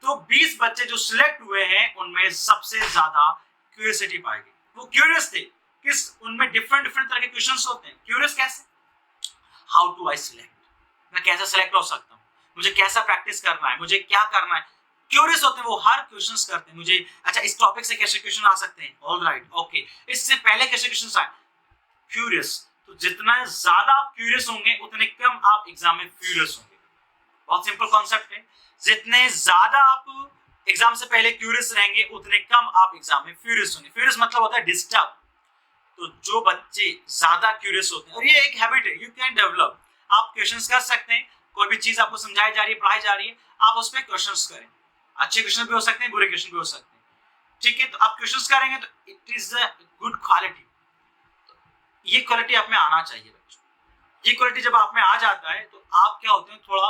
तो 20 बच्चे जो सिलेक्ट हुए हैं उनमें सबसे ज्यादा क्यूरियोसिटी पाई गई, वो क्यूरियस थे किस, उनमें डिफरेंट डिफरेंट तरह के क्वेश्चंस होते हैं। क्यूरियस कैसे, हाउ टू आई सिलेक्ट, मैं कैसे सिलेक्ट हो सकता हूँ, मुझे कैसा प्रैक्टिस करना है, मुझे क्या करना है, क्यूरियस होते हैं वो, हर क्वेश्चंस करते हैं मुझे, अच्छा इस टॉपिक से कैसे क्वेश्चन आ सकते हैं, ऑलराइट ओके, इससे पहले कैसे क्वेश्चन आए, क्यूरियस। तो जितना ज्यादा आप क्यूरियस होंगे उतने कम आप एग्जाम में फ्यूरियस होंगे। बहुत सिंपल कॉन्सेप्ट है, जितने ज्यादा आप एग्जाम से पहले क्यूरियस रहेंगे उतने कम आप एग्जाम में फ्यूरियस होंगे। फ्यूरियस मतलब होता है डिस्टर्ब। तो जो बच्चे ज्यादा क्यूरियस होते हैं, और ये एक हैबिट है, यू कैन डेवलप, आप क्वेश्चंस कर सकते हैं, कोई भी चीज आपको समझाई जा रही है, पढ़ाई जा रही है, आप उस पर क्वेश्चंस करें, अच्छे क्वेश्चन भी हो सकते हैं, बुरे क्वेश्चन भी हो सकते हैं, ठीक है। तो आप क्वेश्चंस करेंगे तो it is a good quality, ये क्वालिटी आप में आना चाहिए बच्चों। ये क्वालिटी जब आप में आ जाता है तो आप क्या होते हैं, थोड़ा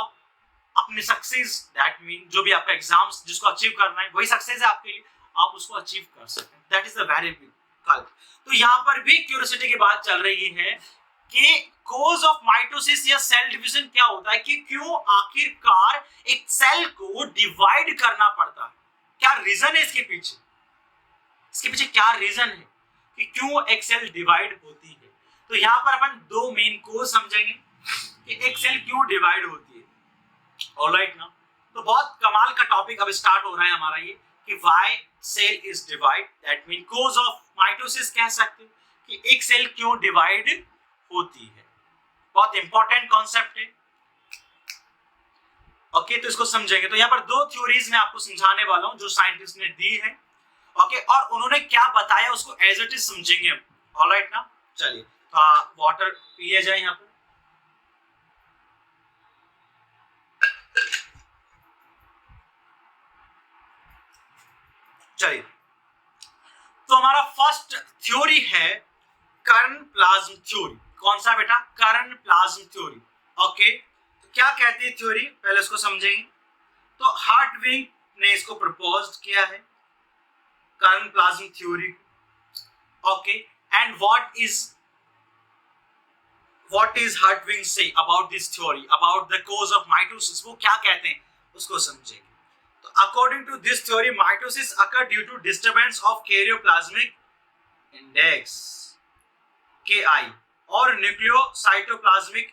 अपने सक्सेस, दैट मीन जो भी आपका एग्जाम्स जिसको अचीव करना है वही सक्सेस है आपके लिए, आप उसको अचीव कर सकते हैं, that is the very big quality. तो यहाँ पर भी क्यूरियोसिटी की बात चल रही है कि कोज ऑफ माइटोसिस या सेल डिवीजन क्या होता है, कि क्यों आखिरकार एक सेल को डिवाइड करना पड़ता है, क्या रीजन है इसके पीछे, इसके पीछे क्या रीजन है कि क्यों एक सेल डिवाइड होती है। तो यहाँ पर अपन दो मेन को समझेंगे कि एक सेल क्यों डिवाइड होती है। ऑलराइट ना, तो बहुत कमाल का टॉपिक अब स्टार्ट हो रहा है हमारा ये कि why cell is divide, that mean cause of mitosis कह सकते हो कि एक सेल क्यों डिवाइड होती है। बहुत इंपॉर्टेंट कॉन्सेप्ट है। ओके, तो इसको समझेंगे। तो यहाँ पर दो थ्योरीज मैं आपको समझाने वाला हूं जो साइंटिस्ट ने दी है। ओके, और उन्होंने क्या बताया उसको एज इट इज समझेंगे हम। ऑलराइट ना, चलिए वाटर पिए जाए यहाँ पर। चलिए, तो हमारा फर्स्ट थ्योरी है कर्न प्लाज्म थ्योरी। कौन सा बेटा? कर्न प्लाज्म थ्योरी। ओके, तो क्या कहती है थ्योरी, पहले इसको समझेंगे। तो हार्टविग ने इसको प्रपोज किया है, कर्न plasm theory. Okay, and what is Hartwig say about this theory about the cause of mitosis? वो क्या कहते हैं उसको समझेंगे। तो according to this theory, mitosis occur due to disturbance of karyoplasmic index Ki और nucleocytoplasmic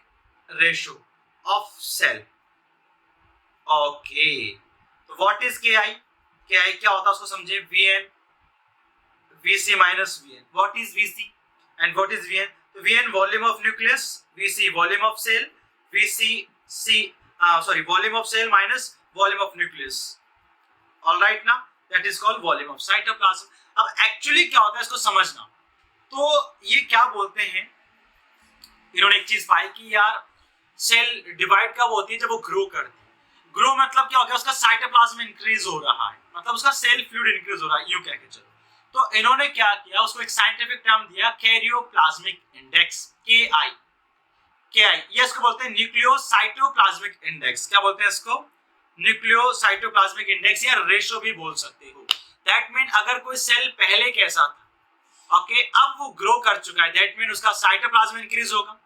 ratio of cell. Okay, तो what is Ki? Ki क्या होता है उसको समझे। Vn, Vc minus Vn. What is Vc and what is Vn? तो Vn volume of nucleus, Vc volume of cell, volume of cell minus volume of nucleus. All right ना, that is called volume of cytoplasm. अब actually क्या होता है इसको समझना। तो ये क्या बोलते हैं, इन्होंने एक चीज पाई कि यार सेल डिवाइड कब होती है, जब वो ग्रो करती है। ग्रो मतलब क्या हो गया, उसका साइटोप्लाज्म इंक्रीज हो रहा है, मतलब उसका सेल फ्लूइड इंक्रीज हो रहा है, यूं कह के चलो। तो इन्होंने क्या किया, उसको एक साइंटिफिक टर्म दिया कैरियोप्लाज्मिक इंडेक्स KI। ये इसको बोलते हैं न्यूक्लियोसाइटोप्लाज्मिक इंडेक्स। क्या बोलते हैं इसको? न्यूक्लियोसाइटोप्लाज्मिक इंडेक्स या रेशो भी बोल सकते हो। दैट मीन अगर कोई सेल पहले कैसा था, ओके, अब वो ग्रो कर चुका है, दैट मीन उसका साइटोप्लाज्म इंक्रीज होगा,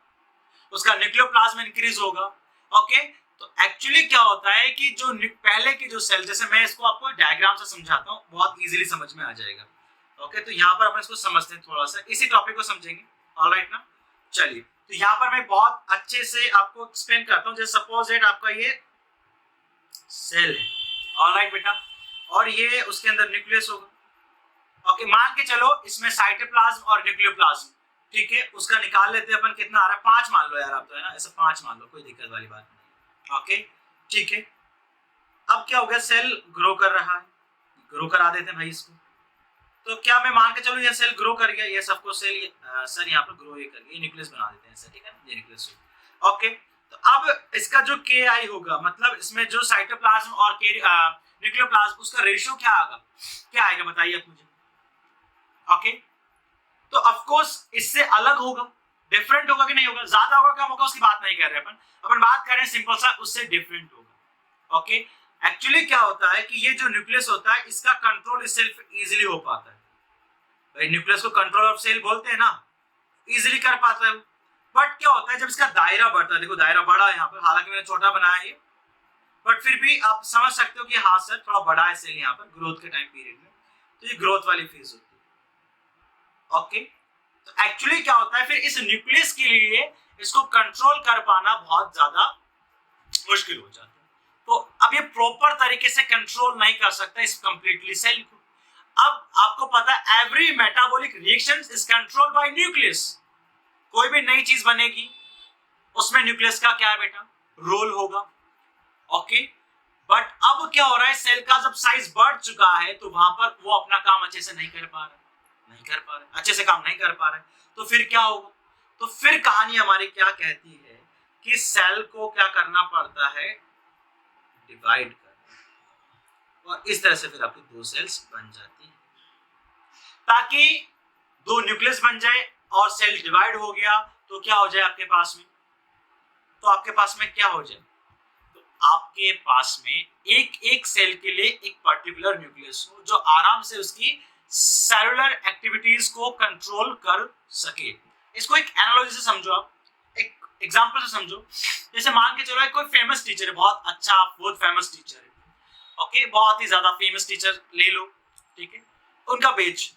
उसका न्यूक्लियोप्लाज्म इंक्रीज होगा। ओके, तो एक्चुअली क्या होता है कि जो पहले की जो सेल, जैसे मैं इसको आपको डायग्राम से समझाता हूँ, बहुत इजीली समझ में आ जाएगा। ओके, तो यहाँ पर अपन इसको समझते हैं, थोड़ा सा इसी टॉपिक को समझेंगे। ऑलराइट ना, चलिए, तो यहाँ पर मैं बहुत अच्छे से आपको एक्सप्लेन करता हूँ। जैसे सपोज दैट आपका ये सेल है, ऑलराइट बेटा, और ये उसके अंदर न्यूक्लियस होगा। ओके, मान के चलो इसमें साइटोप्लाज्म और न्यूक्लियोप्लाज्म, ठीक है, उसका निकाल लेते हैं अपन। कितना आ रहा है? 5 मान लो यार आप, तो है ना, ऐसा 5 मान लो, कोई दिक्कत वाली बात नहीं। ओके, ठीक है। अब क्या हो गया, सेल ग्रो कर रहा है, ग्रो करा देते हैं भाई इसको। तो क्या मैं मान के चलूं ये सेल ग्रो कर गया, ये सबको सेल सर यहाँ पर ग्रो ये कर गया, न्यूक्लियस बना देते हैं सर, ठीक है, ये न्यूक्लियस हो। ओके, तो अब इसका जो KI होगा, मतलब इसमें जो साइटोप्लाज्म और न्यूक्लियोप्लाज्म, उसका रेशियो क्या आएगा, क्या आएगा बताइए आप मुझे। ओके, तो ऑफ कोर्स इससे अलग होगा, डिफरेंट होगा कि नहीं होगा, ज्यादा होगा कम होगा उसकी बात नहीं कर रहे अपन बात कर रहे हैं सिंपल सा, उससे डिफरेंट होगा। ओके, एक्चुअली क्या होता है कि ये जो न्यूक्लियस होता है, इसका कंट्रोल इस सेल पे इजीली हो पाता है। भाई न्यूक्लियस को कंट्रोल ऑफ सेल बोलते हैं ना, इजीली कर पाता है। बट क्या होता है जब इसका दायरा बढ़ता है, देखो दायरा बड़ा है यहाँ पर, हालांकि मैंने छोटा बनाया है, बट फिर भी आप समझ सकते हो कि हाँ सर थोड़ा बड़ा है सेल यहाँ पर ग्रोथ के टाइम पीरियड में, तो ये ग्रोथ वाली फेज होती है। ओके, तो एक्चुअली क्या होता है, फिर इस न्यूक्लियस के लिए इसको कंट्रोल कर पाना बहुत ज्यादा मुश्किल हो जाता है। तो अब ये प्रॉपर तरीके से कंट्रोल नहीं कर सकता इस कंप्लीटली सेल को। अब आपको पता है every metabolic reaction is controlled by nucleus. कोई भी नई चीज बनेगी उसमें न्यूक्लियस का क्या है बेटा, रोल होगा। ओके, बट अब क्या हो रहा है, सेल का जब साइज बढ़ चुका है तो वहां पर वो अपना काम अच्छे से नहीं कर पा रहा, अच्छे से काम नहीं कर पा रहा है। तो फिर क्या होगा, तो फिर कहानी हमारी क्या कहती है कि सेल को क्या करना पड़ता है, डिवाइड करना, और इस तरह से फिर आपकी दो सेल्स बन जाती है। ताकि दो न्यूक्लियस बन जाए और सेल डिवाइड हो गया तो क्या हो जाए आपके पास में, तो आपके पास में क्या हो जाए, तो आपके पास में एक एक सेल के लिए एक पर्टिकुलर न्यूक्लियस हो जो आराम से उसकी सेलुलर एक्टिविटीज को कंट्रोल कर सके। इसको एक एनालॉजी से समझो, आप एक एग्जांपल से समझो। जैसे मान के चलो कोई फेमस टीचर है, बहुत अच्छा बहुत फेमस टीचर है, ओके, बहुत ही ज्यादा फेमस टीचर ले लो, ठीक है, उनका बेच,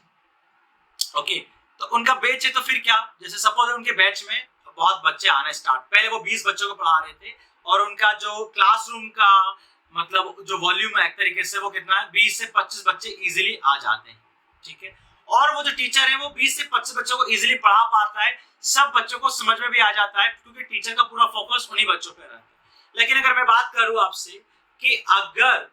ओके, तो उनका बैच है तो फिर क्या, जैसे सपोज उनके बैच में बहुत बच्चे आने स्टार्ट, पहले वो 20 बच्चों को पढ़ा रहे थे और उनका जो क्लासरूम का मतलब जो वॉल्यूम है एक तरीके से वो कितना है, 20 से 25 बच्चे इजीली आ जाते हैं, ठीक है। और वो जो टीचर है वो 20 से 25 बच्चों को इजीली पढ़ा पाता है, सब बच्चों को समझ में भी आ जाता है क्योंकि टीचर का पूरा फोकस उन्हीं बच्चों पे रहता है। लेकिन अगर मैं बात करूं आपसे कि अगर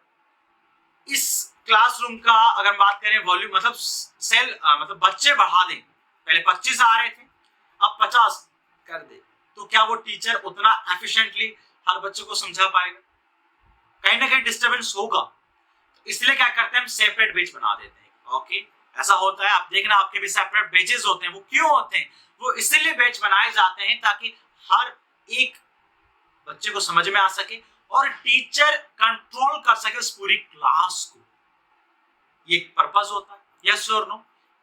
इस क्लासरूम का अगर बात करें वॉल्यूम मतलब सेल मतलब बच्चे बढ़ा दें, पहले 25 आ रहे थे अब 50 कर दे, तो क्या वो टीचर उतना एफिशिएंटली हर बच्चों को समझा पाएगा? कहीं ना कहीं डिस्टर्बेंस होगा। तो इसलिए क्या करते हैं, हम सेपरेट बैच बना देते हैं। ओके, ऐसा होता है, आप देखना आपके भी सेपरेट बैचेस होते हैं। वो क्यों होते हैं? वो इसलिए बैच बनाए जाते हैं ताकि हर एक बच्चे को समझ में आ सके और टीचर कंट्रोल कर सके उस पूरी क्लास को। ये पर्पस होता है। यस और नो?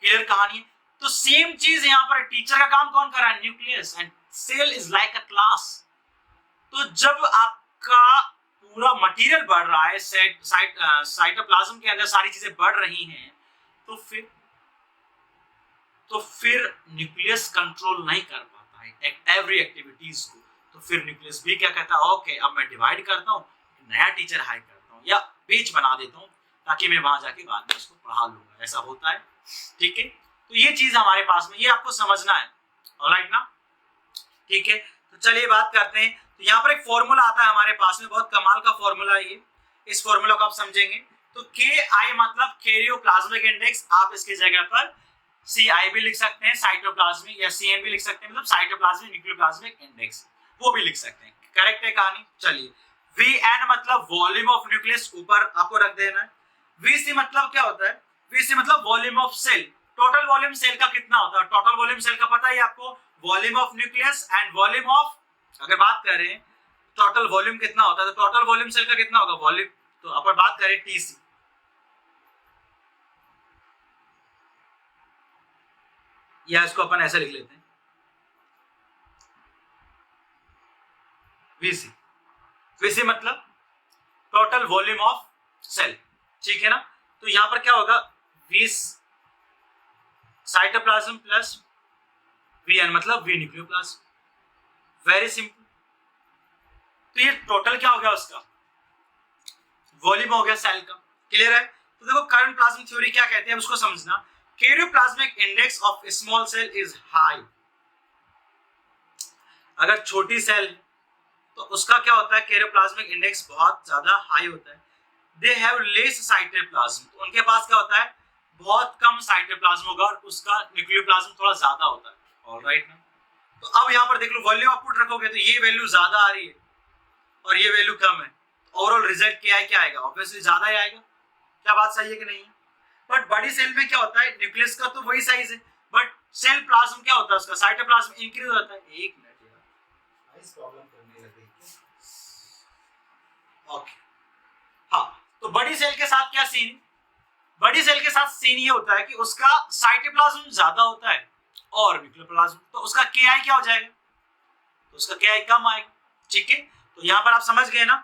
क्लियर कहानी है? तो सेम चीज यहां पर टीचर का काम कौन कर रहा है? Nucleus, and cell is like a class. तो जब आपका पूरा मटेरियल बढ़ रहा है, साइटोप्लाज्म के अंदर सारी चीजें बढ़ रही हैं, तो फिर न्यूक्लियस कंट्रोल नहीं कर पाता है एवरी एक्टिविटीज को। तो फिर न्यूक्लियस भी क्या कहता है, ओके अब मैं डिवाइड करता हूँ, नया टीचर हायर करता हूँ या पेज बना देता हूँ ताकि मैं वहां जाके बाद में उसको पढ़ा लूंगा। ऐसा होता है, ठीक है। तो ये चीज हमारे पास में, ये आपको समझना है, ऑलराइट ना? ठीक है, तो चलिए बात करते हैं। तो यहाँ पर एक फॉर्मूला आता है हमारे पास में, बहुत कमाल का फॉर्मूला है ये। इस फॉर्मूला को आप समझेंगे तो KI मतलब कैरियोप्लाज्मिक इंडेक्स, आप इसकी जगह पर CI भी लिख सकते हैं, साइटोप्लाज्मिक, या CN भी लिख सकते हैं, मतलब साइटोप्लाज्मिक न्यूक्लियोप्लाज्मिक इंडेक्स, वो भी लिख सकते हैं। करेक्ट है कहानी? चलिए, VN मतलब वॉल्यूम ऑफ न्यूक्लियस, ऊपर आपको रख देना है। VC मतलब क्या होता है? VC मतलब volume of cell, total volume cell का कितना होता है? टोटल वॉल्यूम सेल का पता है आपको, volume of nucleus and volume of, अगर बात करें टोटल वॉल्यूम कितना होता है तो टोटल वॉल्यूम सेल का कितना होगा? वॉल्यूम, तो अपन बात करें TC, या इसको अपन ऐसे लिख लेते हैं VC। VC मतलब टोटल वॉल्यूम ऑफ सेल, ठीक है ना? तो यहां पर क्या होगा? V साइटोप्लाज्म प्लस VN मतलब V न्यूक्लियोप्लाज्म। Very simple. तो ये टोटल क्या हो गया? उसका वॉल्यूम हो गया सेल का। क्लियर है? तो देखो करंट प्लाज्म थ्योरी क्या कहते हैं उसको समझना। Karyoplasmic index of small cell is high. अगर छोटी सेल तो उसका क्या होता है? कैरियोप्लाज्मिक इंडेक्स बहुत ज्यादा हाई होता है। दे हैव लेस साइटोप्लाज्म, तो उनके पास क्या होता है? बहुत कम साइटोप्लाज्म होगा और उसका न्यूक्लियोप्लाज्म थोड़ा ज्यादा होता है। ऑलराइट ना? तो अब यहां पर देख लो, वॉल्यूम आउटपुट रखोगे तो ये वैल्यू ज्यादा आ रही है और ये वैल्यू कम है, ओवरऑल रिजल्ट क्या आएगा? ऑब्वियसली ज्यादा ही आएगा। क्या बात सही है कि नहीं है? बट बड़ी सेल में क्या होता है? न्यूक्लियस का तो वही साइज है, बट सेल प्लाज्म क्या होता है? उसका साइटोप्लाज्म इंक्रीज होता है। एक मिनट यार, आइस प्रॉब्लम करने लग गई। ओके, हाँ, तो बड़ी सेल के साथ क्या सीन? बड़ी सेल के साथ सीन ये होता है कि उसका साइटोप्लाज्म ज्यादा होता है और न्यूक्लियोप्लाज्म, तो उसका KI क्या हो जाएगा? तो उसका KI कम आएगा। ठीक है, तो यहां पर आप समझ गए ना?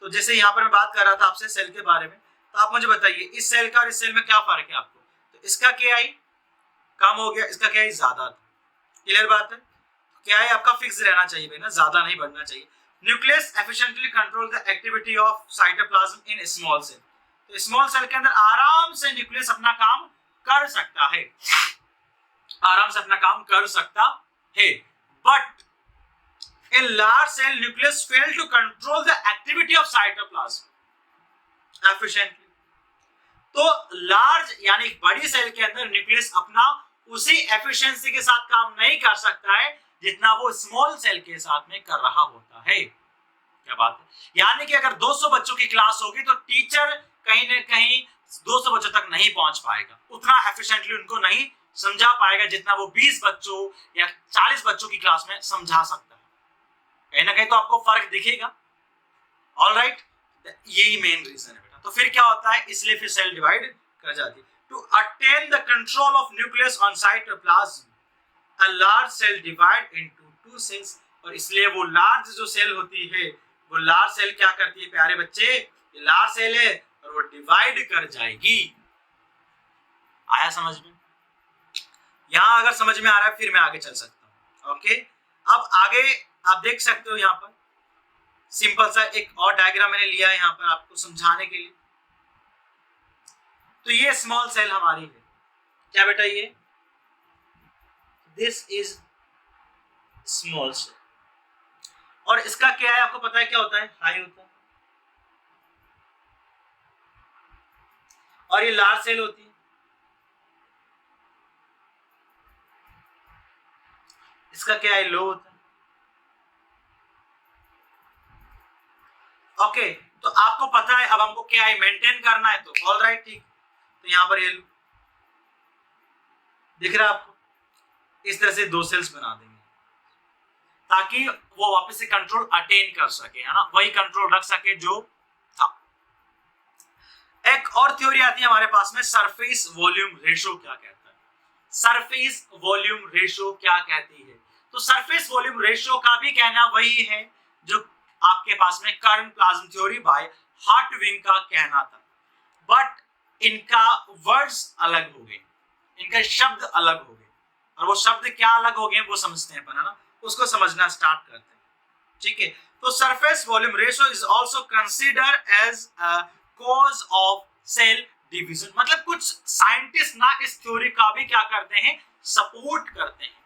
तो जैसे यहां पर मैं बात कर रहा था आपसे सेल के बारे में, तो आप मुझे बताइए इस सेल का और इस सेल में क्या फर्क है आपको? तो इसका KI कम हो गया, इसका KI ज्यादा था। क्लियर बात है? KI आपका फिक्स रहना चाहिए भाई ना, ज्यादा नहीं बढ़ना चाहिए। Nucleus efficiently control the activity of cytoplasm in small cell. तो स्मॉल सेल के अंदर आराम से न्यूक्लियस अपना काम कर सकता है, आराम से अपना काम कर सकता है। But in large cell nucleus fail to control the activity of cytoplasm efficiently। तो लार्ज यानी बड़ी सेल के अंदर न्यूक्लियस अपना उसी एफिशिएंसी के साथ काम नहीं कर सकता है जितना वो स्मॉल सेल के साथ में कर रहा होता है। क्या बात है? यानी कि अगर 200 बच्चों की क्लास होगी तो टीचर कहीं ना कहीं 200 बच्चों तक नहीं पहुंच पाएगा, उतना एफिशिएंटली उनको नहीं समझा पाएगा जितना वो 20 बच्चों या 40 बच्चों की क्लास में समझा सकता है। कहीं ना कहीं तो आपको फर्क दिखेगा। ऑलराइट, यही मेन रीजन है बेटा। तो फिर क्या होता है? इसलिए फिर सेल डिवाइड कर जाती है। To attain the control of nucleus on cytoplasm, a large cell divide into two cells. और इसलिए वो लार्ज जो सेल होती है, वो लार्ज सेल क्या करती है प्यारे बच्चे? ये लार्ज सेल है और वो डिवाइड कर जाएगी। आया समझ में? यहां अगर समझ में आ रहा है फिर मैं आगे चल सकता हूं। ओके, अब आगे आप देख सकते हो यहां पर सिंपल सा एक और डायग्राम मैंने लिया है यहां पर आपको समझाने के लिए। तो ये स्मॉल सेल हमारी है, क्या बेटा, ये दिस इज स्मॉल सेल, और इसका क्या है आपको पता है क्या होता है, हाई होता है, और ये लार्ज सेल होती है, इसका क्या है, लो होता है। ओके, तो आपको पता है अब हमको क्या है, मेंटेन करना है, तो ऑल राइट, ठीक। तो यहां पर ये लो, दिख रहा है आपको, इस तरह से दो सेल्स बना देंगे ताकि वो वापस से कंट्रोल अटेन कर सके, है ना, वही कंट्रोल रख सके जो था। एक और थ्योरी आती है हमारे पास में, सरफेस वॉल्यूम रेशो क्या कहता है, सरफेस वॉल्यूम रेशो क्या कहती है। तो सरफेस वॉल्यूम रेशो का भी कहना वही है जो आपके पास में current plasm theory by Hartwig का कहना था, बट इनका वर्ड्स अलग हो गए, इनके शब्द अलग हो गए, और वो शब्द क्या अलग हो गए वो समझते हैं अपन, है ना, उसको समझना स्टार्ट करते हैं, ठीक है। तो surface volume ratio is also consider as a cause of cell division, मतलब कुछ साइंटिस्ट ना इस थ्योरी का भी क्या करते हैं, सपोर्ट करते हैं।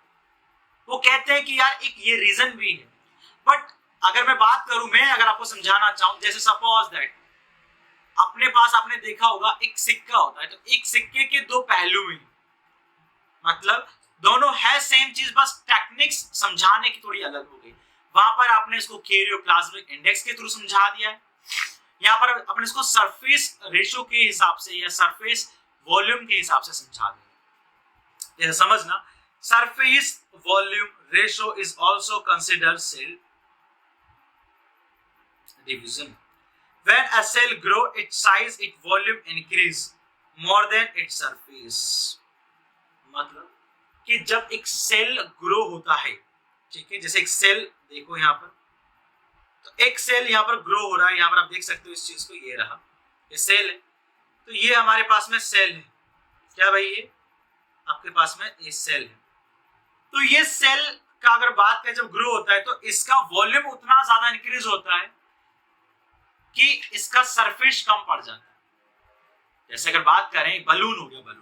वो कहते हैं कि यार एक ये रीजन भी है, बट अगर मैं बात करूं, मैं अगर आपको समझाना चाहूं, जैसे सपोज दैट अपने पास आपने देखा होगा एक सिक्का होता है, तो एक सिक्के के दो पहलू हैं, मतलब दोनों है सेम चीज, बस टेक्निक्स समझाने की थोड़ी अलग हो गई। वहां पर आपने इसको कैरियोप्लाज्मिक इंडेक्स के थ्रू समझा दिया है, यहाँ पर अपने इसको सरफेस रेशो के हिसाब से या सरफेस वॉल्यूम के हिसाब से समझा दिया। जैसे समझना, surface volume ratio is also considered cell division. When a cell grow, its size, its volume increase more than its surface। मतलब कि जब एक सेल ग्रो होता है, ठीक है, जैसे एक सेल देखो यहाँ पर, तो एक सेल यहाँ पर ग्रो हो रहा है, यहाँ पर आप देख सकते हो इस चीज को, ये रहा, ये सेल है, तो ये हमारे पास में सेल है, क्या भाई, ये आपके पास में ये सेल है। तो ये सेल का अगर बात करें, जब ग्रो होता है तो इसका वॉल्यूम उतना ज्यादा इंक्रीज होता है कि इसका सरफेस कम पड़ जाता है। जैसे अगर बात करें, बलून हो गया,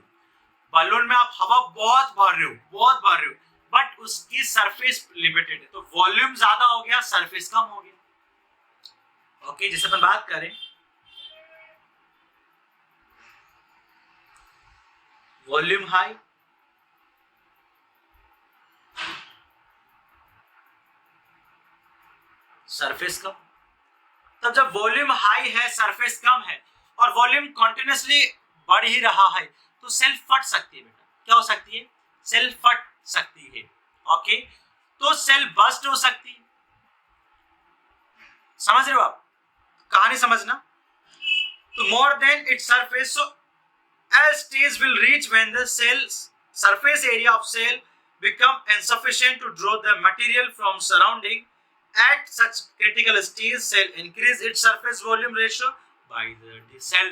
बलून में आप हवा बहुत भर रहे हो, बट उसकी सरफेस लिमिटेड है, तो वॉल्यूम ज्यादा हो गया, सरफेस कम हो गया। ओके, जैसे अपन बात करें वॉल्यूम हाई, सरफेस कम, तब जब वॉल्यूम हाई है, सरफेस कम है, और वॉल्यूम कंटिन्यूअसली बढ़ ही रहा है, तो सेल फट सकती है बेटा, क्या हो सकती है, सेल फट सकती है। ओके, तो सेल बस्ट हो सकती है, समझ रहे हो आप, कहानी समझना। तो more than its surface, so as stage will reach when the cell's surface area of cell become insufficient to draw the material from surrounding. At such critical stage, cell increase its surface volume ratio by the cell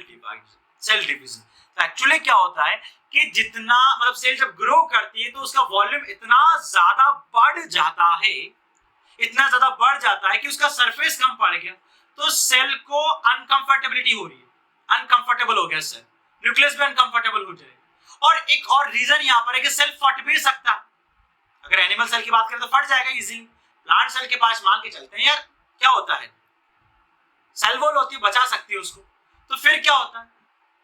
division। तो actually क्या होता है कि जितना, मतलब cell जब grow करती है तो उसका वॉल्यूम इतना ज्यादा बढ़ जाता है, इतना ज्यादा बढ़ जाता है कि उसका सरफेस कम पड़ गया, तो सेल को अनकंफर्टेबिलिटी हो रही है, अनकंफर्टेबल हो गया सेल, न्यूक्लियस भी अनकंफर्टेबल हो जाए। और एक और रीजन यहाँ पर है कि सेल फट भी सकता है, अगर एनिमल सेल की बात करें तो फट जाएगा इजीली। प्लांट सेल के पास मान के चलते हैं यार, क्या होता है, सेल वॉल होती है, बचा सकती है उसको, तो फिर क्या होता है,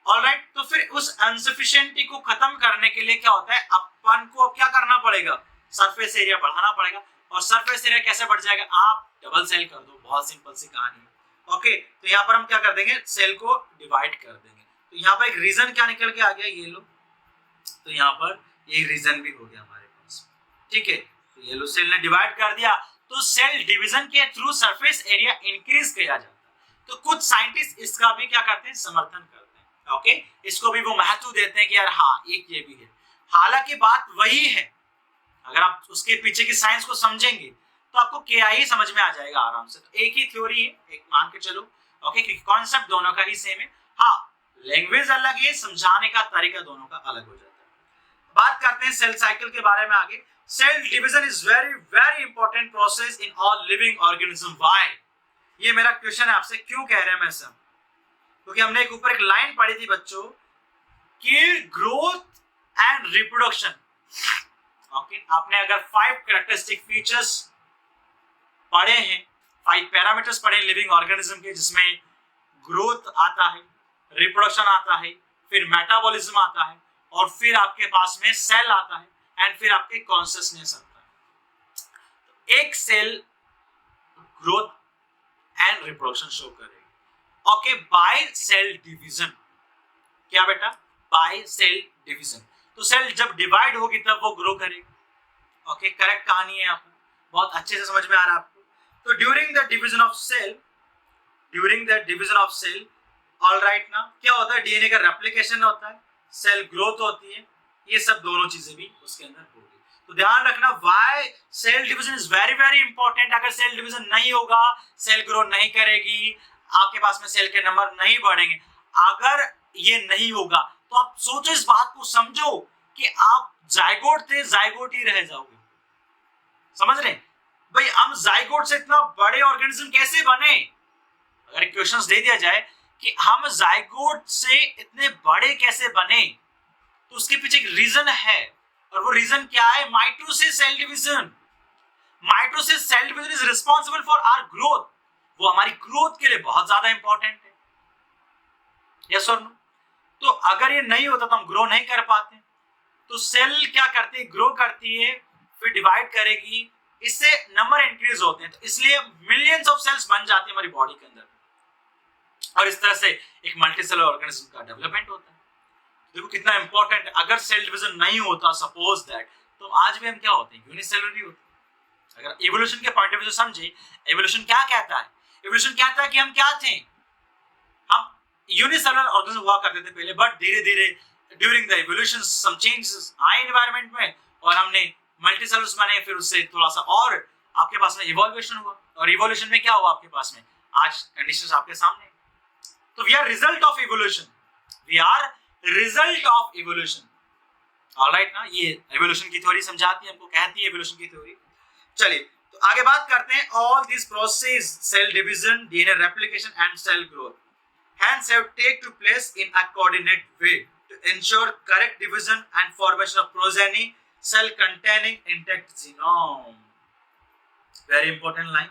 ऑलराइट, तो फिर उस अनसफिशिएंटी को खत्म करने के लिए क्या होता है, अपन को अब क्या करना पड़ेगा, सरफेस एरिया बढ़ाना पड़ेगा। और सरफेस एरिया कैसे बढ़ जाएगा, आप डबल सेल कर दो, बहुत सिंपल सी कहानी है। ओके, तो यहाँ पर हम क्या कर देंगे, सेल को डिवाइड कर देंगे। तो यहाँ पर एक रीजन क्या निकल के आ गया, ये लो, तो यहाँ पर ये रीजन भी हो गया हमारे पास, ठीक है। तो ये लो, सेल ने डिवाइड कर दिया, तो सेल डिवीजन के थ्रू सरफेस एरिया इंक्रीज किया जाता है। तो कुछ साइंटिस्ट इसका भी क्या करते हैं, समर्थन करते हैं। ओके, इसको भी वो महत्व देते हैं कि यार हाँ, एक ये भी है। हालांकि बात वही है, अगर आप उसके पीछे की साइंस को समझेंगे तो आपको क्या ही समझ में आ जाएगा आराम से। तो एक ही थ्योरी है, एक मान के चलो, ओके, क्योंकि कॉन्सेप्ट दोनों का ही सेम है। हाँ, लैंग्वेज अलग है, समझाने का तरीका दोनों का अलग हो जाता है। बात करते हैं सेल साइकिल के बारे में आगे। Cell division is very very important process in all living organism. Why? ये मेरा क्वेश्चन है आपसे, क्यों कह रहे हैं मैं सब? क्योंकि हमने एक ऊपर एक लाइन पढ़ी थी बच्चों कि ग्रोथ एंड रिप्रोडक्शन, ओके, आपने अगर 5 कैरेक्टरिस्टिक फीचर्स पढ़े हैं, 5 पैरामीटर्स पढ़े लिविंग ऑर्गेनिज्म के, जिसमें ग्रोथ आता है, रिप्रोडक्शन आता है, फिर मेटाबॉलिज्म आता है, और फिर आपके पास में सेल आता है, एंड फिर आपके कॉन्शियसनेस आता है। एक cell growth and reproduction show करेगी, ओके, बाय सेल डिवीजन। क्या बेटा? By cell division. तो सेल जब डिवाइड होगी तब वो ग्रो करेगी, ओके, करेक्ट कहानी है, आपको बहुत अच्छे से समझ में आ रहा है आपको। तो during the division of cell, all right ना, क्या होता है? डीएनए का रेप्लिकेशन होता है, सेल ग्रोथ होती है, ये सब दोनों चीजें भी उसके अंदर होगी। तो ध्यान रखना, why cell division is very very important. अगर सेल डिवीजन नहीं होगा, सेल ग्रो नहीं करेगी, आपके पास में सेल के नंबर नहीं बढ़ेंगे। अगर ये नहीं होगा तो आप सोचो, इस बात को समझो कि आप जाइगोट थे, जाइगोट ही रह जाओगे। समझ रहे भाई? हम जाइगोट से इतना बड़े ऑर्गेनिज्म कैसे बने? अगर क्वेश्चंस दे दिया जाए कि हम जाइगोट से इतने बड़े कैसे बने, तो उसके पीछे एक रीजन है, और वो रीजन क्या है? Mitosis cell division. Mitosis cell division is responsible for our growth. वो हमारी ग्रोथ के लिए बहुत ज्यादा इंपॉर्टेंट है। यस और नो? तो अगर ये नहीं होता तो हम ग्रो नहीं कर पाते। तो सेल क्या करती है? ग्रो करती है, फिर डिवाइड करेगी, इससे नंबर इंक्रीज होते हैं। तो इसलिए मिलियंस ऑफ सेल्स बन जाती है हमारी बॉडी के अंदर, और इस तरह से एक मल्टीसेलुलर ऑर्गेनिज्म का डेवलपमेंट होता है। देखो कितना इंपॉर्टेंट है। अगर सेल डिवीजन नहीं होता, सपोज दैट, तो आज भी हम क्या होते हैं? यूनिसेलुलर ही होते हैं। अगर इवोल्यूशन के पॉइंट ऑफ व्यू से समझे, इवोल्यूशन क्या कहता है? इवोल्यूशन कहता है कि हम क्या थे? हम यूनिसेलुलर ऑर्गेनिज्म हुआ करते थे पहले, बट धीरे धीरे during the evolution some changes आए एनवायरनमेंट में, और हमने मल्टीसेलुलर्स बने, फिर उससे थोड़ा सा और आपके पास में इवोल्यूशन हुआ, और इवोल्यूशन में क्या हुआ आपके पास में? आज कंडीशंस आपके सामने। तो we are result of evolution, we are result of evolution. Alright ना? ये इवोल्यूशन की थ्योरी समझाती है हमको, कहती है इवोल्यूशन की थ्योरी। चलिए तो आगे बात करते हैं। All this process, cell division, DNA replication and cell growth, hence have take to place in a coordinate way to ensure correct division and formation of progeny cell containing intact genome. Very important line.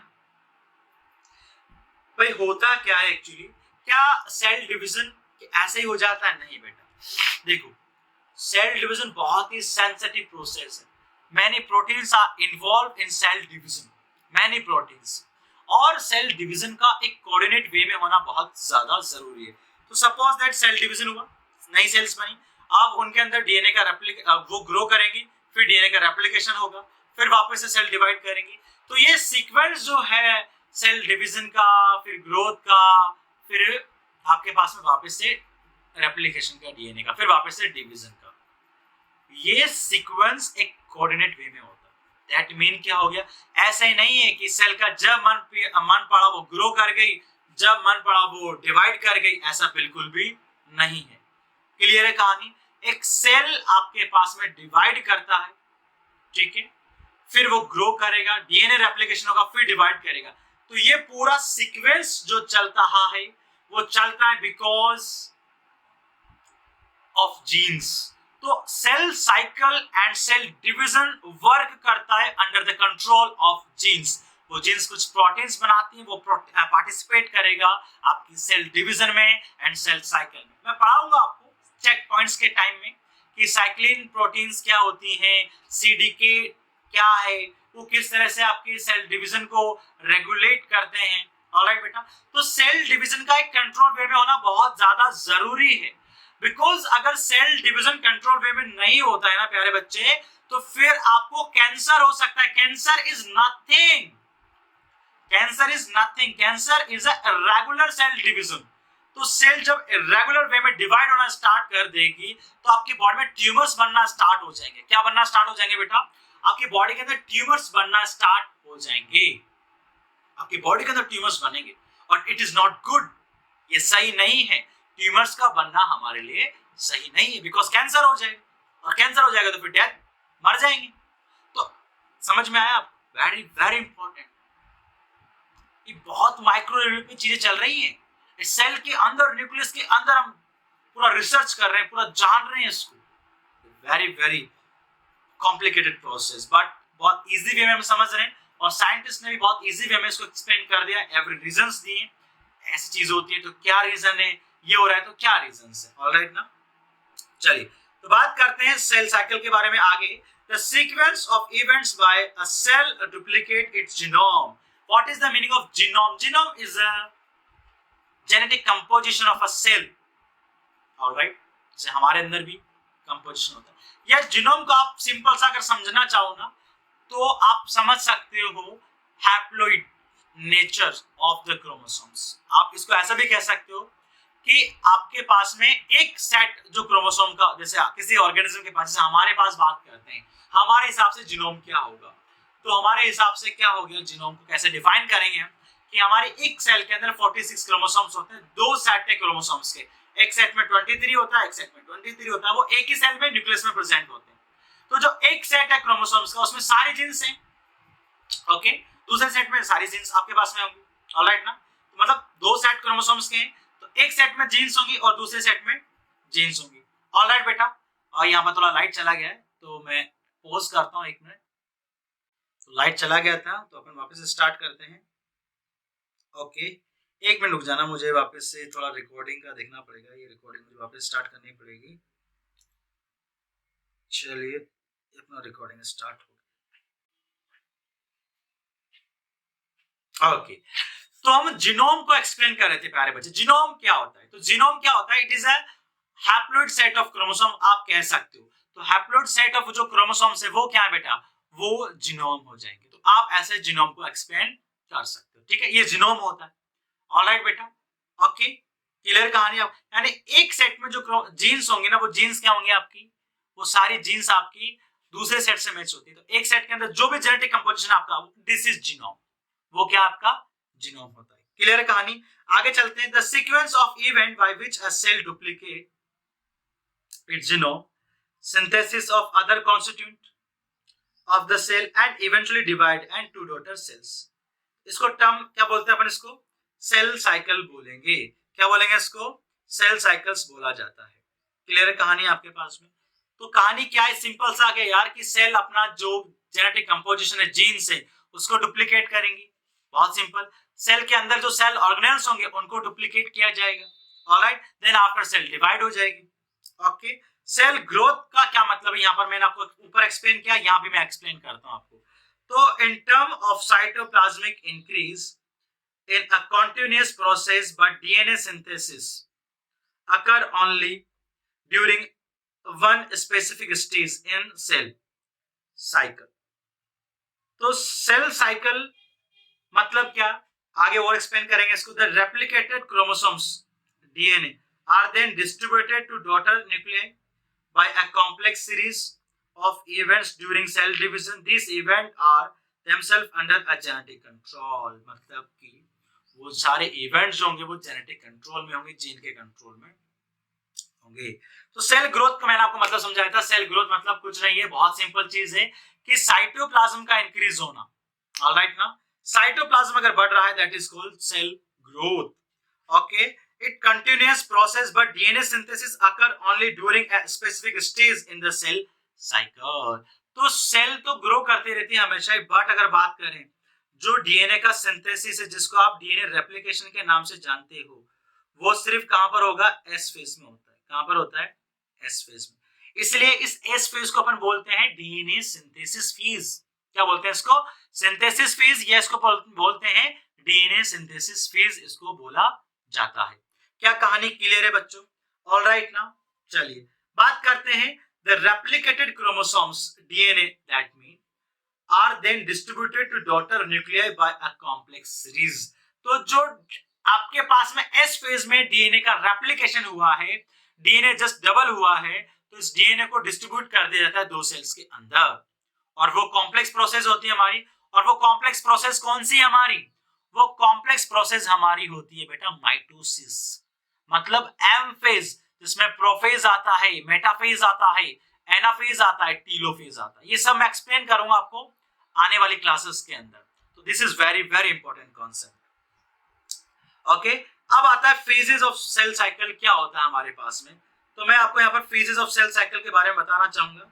भाई होता क्या है actually? क्या cell division ऐसे ही हो जाता है? नहीं बेटा, देखो सेल डिवीजन बहुत ही सेंसिटिव प्रोसेस है। Many proteins are involve in cell division, many proteins, और सेल डिवीजन का एक कोऑर्डिनेट वे में होना बहुत ज्यादा जरूरी है। तो सपोज दैट सेल डिवीजन हुआ, नई सेल्स बनी, अब उनके अंदर डीएनए का वो ग्रो करेंगी, फिर डीएनए का रेप्लिकेशन होगा, फिर वापस से सेल डिवाइड करेंगी। तो ये सीक्वेंस जो है सेल डिवीजन का, फिर ग्रोथ का, फिर आपके पास में वापस से रेप्लिकेशन का डीएनए का, फिर वापस से डिवीजन का, ये सीक्वेंस एक कोऑर्डिनेट वे में होता है। दैट मीन क्या हो गया? ऐसा ही नहीं है कि सेल का जब मन पड़ा वो ग्रो कर गई, जब मन पड़ा वो डिवाइड कर गई, ऐसा बिल्कुल भी नहीं है। क्लियर है कहानी? एक सेल आपके पास में डिवाइड करता है, ठीक है, फिर वो ग्रो करेगा, डीएनए रेप्लिकेशन होगा, फिर डिवाइड करेगा। तो ये पूरा सीक्वेंस जो चलता है वो चलता है बिकॉज ऑफ जीन्स। तो cell cycle and cell division work करता है under the control of genes. वो जीन्स कुछ प्रोटीन्स बनाती हैं, वो पार्टिसिपेट करेगा आपकी सेल डिवीजन में एंड सेल साइकिल में। मैं पढ़ाऊंगा आपको चेक पॉइंट्स के टाइम में कि साइक्लिन प्रोटीन्स क्या होती हैं, सीडीके क्या है, वो किस तरह से आपकी सेल डिवीजन को रेगुलेट करते हैं। ऑलराइट बेटा, तो सेल डिवीजन का एक कंट्रोल वे में होना बहुत ज्यादा जरूरी है, बिकॉज अगर सेल डिवीजन कंट्रोल वे में नहीं होता है ना प्यारे बच्चे, तो फिर आपको कैंसर हो सकता है। Cancer is nothing, cancer is nothing, cancer is a irregular cell division. तो सेल जब इरेगुलर वे में डिवाइड होना स्टार्ट कर देगी तो आपकी बॉडी में ट्यूमर्स बनना स्टार्ट हो जाएंगे। क्या बनना स्टार्ट हो जाएंगे बेटा? आपकी बॉडी के अंदर ट्यूमर्स बनना स्टार्ट हो जाएंगे, आपकी बॉडी के अंदर ट्यूमर्स बनेंगे, और इट इज नॉट गुड, ये सही नहीं है। ट्यूमर्स का बनना हमारे लिए सही नहीं है, बिकॉज कैंसर हो जाएगा। और कैंसर हो जाएगा तो फिर डेथ, मर जाएंगे। तो समझ में आया आप? Very very important. ये बहुत माइक्रो लेवल पे चीजें चल रही हैं। सेल के अंदर, न्यूक्लियस के अंदर हम पूरा रिसर्च कर रहे हैं, पूरा जान रहे हैं इसको। Very very complicated process, but बहुत इजी वे में हम समझ रहे हैं, और साइंटिस्ट ने भी बहुत इजी वे में इसको एक्सप्लेन कर दिया, एवरी रीजंस दिए। ऐसी चीज होती है तो क्या रीजन है, ये हो रहा है तो क्या रीजन है। ऑलराइट ना, चलिए तो बात करते हैं सेल साइकिल के बारे में आगे। The sequence of events by a cell duplicate its genome. What is the meaning of genome? Genome is a genetic composition of a cell. Alright, जैसे हमारे अंदर भी कंपोजिशन होता है। या जीनोम को आप सिंपल सा अगर समझना चाहो ना, तो आप समझ सकते हो haploid nature of the chromosomes. आप इसको ऐसा भी कह सकते हो कि आपके पास में एक सेट जो क्रोमोसोम का, जैसे किसी ऑर्गेनिज्म के पास, जैसे हमारे पास बात करते हैं, हमारे हिसाब से जीनोम क्या होगा, तो हमारे हिसाब से क्या हो गया, जीनोम को कैसे डिफाइन करेंगे हम, कि हमारे एक सेल के अंदर 46 क्रोमोसोम्स होते हैं, दो सेट है क्रोमोसोम्स के, एक सेट में 23 होता है, एक सेट में 23 होता है, वो एक ही सेल में न्यूक्लियस में प्रेजेंट होते हैं। तो जो एक सेट है क्रोमोसोम्स का, उसमें सारे जीन्स हैं, ओके, दूसरे सेट में सारे जीन्स आपके पास में होंगे। ऑलराइट ना, तो मतलब दो सेट क्रोमोसोम्स के हैं, तो एक सेट में जीन्स होंगी और दूसरे सेट में जीन्स होंगी। ऑलराइट बेटा, और यहाँ पर थोड़ा लाइट चला गया है तो मैं पॉज करता हूँ 1 मिनट। तो लाइट चला गया था तो अपन वापस स्टार्ट करते हैं। ओके, 1 मिनट रुक जाना, मुझे वापस से थोड़ा रिकॉर्डिंग का देखना पड़ेगा, ये रिकॉर्डिंग मुझे वापस स्टार्ट करनी पड़ेगी। चलिए अपना रिकॉर्डिंग स्टार्ट हो गया। ओके, तो हम जीनोम को एक्सप्लेन कर रहे थे प्यारे बच्चे। जीनोम क्या होता है? तो जीनोम क्या होता है? It is a haploid set of chromosome, आप कह सकते हो। तो हैप्लॉइड सेट ऑफ जो क्रोमोसोम्स है वो क्या है बेटा? वो जीनोम हो जाएंगे। तो आप ऐसे जीनोम को एक्सप्लेन कर सकते हो, ठीक है, ये जीनोम होता है। ऑलराइट बेटा, ओके, क्लियर कहानी। आप यानी एक सेट में जो जीन्स होंगे ना, वो जीन्स क्या होंगे आपकी, वो सारी जीन्स आपकी दूसरे सेट से मैच होती है। तो एक सेट के अंदर जो भी जेनेटिक कंपोजिशन आपका, दिस इज जीनोम, वो क्या आपका जीनोम होता है। क्लियर कहानी, आगे चलते हैं। The sequence of event by which a cell duplicate its genome, synthesis of other constituent of the cell and eventually divide and two daughter cells। इसको टर्म क्या बोलते हैं अपन? इसको सेल साइकिल बोलेंगे। क्या बोलेंगे इसको? सेल साइकिल्स बोला जाता है। क्लियर है कहानी आपके पास में? तो कहानी क्या है? सिंपल सा है यार, कि सेल अपना जो जेनेटिक कंपोजिशन है, जीन्स है, उसको डुप्लीकेट करेंगे। बहुत सिंपल, सेल के अंदर जो सेल ऑर्गेनेल्स होंगे उनको डुप्लीकेट किया जाएगा। Alright, then after cell divide हो जाएगी। ओके, सेल ग्रोथ का क्या मतलब है? यहाँ पर मैंने आपको ऊपर एक्सप्लेन किया, यहाँ भी मैं एक्सप्लेन करता हूँ आपको। तो in term of cytoplasmic increase in a continuous process, but DNA synthesis occur only during one specific stage in cell cycle। तो सेल साइकिल मतलब क्या, आगे और एक्सप्लेन करेंगे इसको। The replicated chromosomes DNA are then distributed to daughter nuclei by a complex series of events during cell division। These events are themselves under a genetic control। मतलब कि वो सारे इवेंट्स होंगे वो जेनेटिक कंट्रोल में होंगे, जीन के control में होंगे। तो सेल ग्रोथ का मैंने आपको मतलब समझाया था। सेल ग्रोथ मतलब कुछ नहीं है, बहुत सिंपल चीज है कि साइटोप्लाज्म का इंक्रीज होना। ऑलराइट ना, साइटोप्लाज्म अगर बढ़ रहा है that is called cell growth. Okay, it continuous process but DNA synthesis occur only during a specific stage in the cell cycle. तो सेल तो ग्रो करती रहती है हमेशा ही, बट अगर बात करें जो डीएनए का सिंथेसिस है, जिसको आप डीएनए रेप्लिकेशन के नाम से जानते हो, वो सिर्फ कहां पर होगा? एस फेज में होता है। कहां पर होता है? एस फेज में। इसलिए इस एस फेज को अपन बोलते हैं डीएनए सिंथेसिस फेज। क्या बोलते हैं इसको? सिंथेसिस फेज, या इसको बोलते हैं डीएनए सिंथेसिस फेज, इसको बोला जाता है। क्या कहानी क्लियर है बच्चों? ऑलराइट ना, चलिए बात करते हैं। The replicated chromosomes DNA that mean are then distributed to daughter nuclei by a complex series। तो जो आपके पास में एस फेज में डीएनए का रेप्लिकेशन हुआ है, डीएनए जस्ट डबल हुआ है, तो इस डीएनए को डिस्ट्रीब्यूट कर दिया जाता है दो सेल्स के अंदर, और वो कॉम्प्लेक्स प्रोसेस होती है हमारी। और वो कॉम्प्लेक्स प्रोसेस कौन सी है हमारी? वो कॉम्प्लेक्स प्रोसेस हमारी होती है बेटा माइटोसिस। मतलब एम फेज, जिसमें प्रोफेज आता है, मेटाफेज आता है, एनाफेज आता है, टीलोफेज आता है। ये सब मैं एक्सप्लेन करूंगा आपको आने वाली क्लासेस के अंदर। तो this is very very important concept. Okay, अब आता है फेजेस ऑफ सेल साइकिल क्या होता है हमारे पास में। तो मैं आपको यहाँ पर फेजेस ऑफ सेल साइकिल के बारे में बताना चाहूंगा।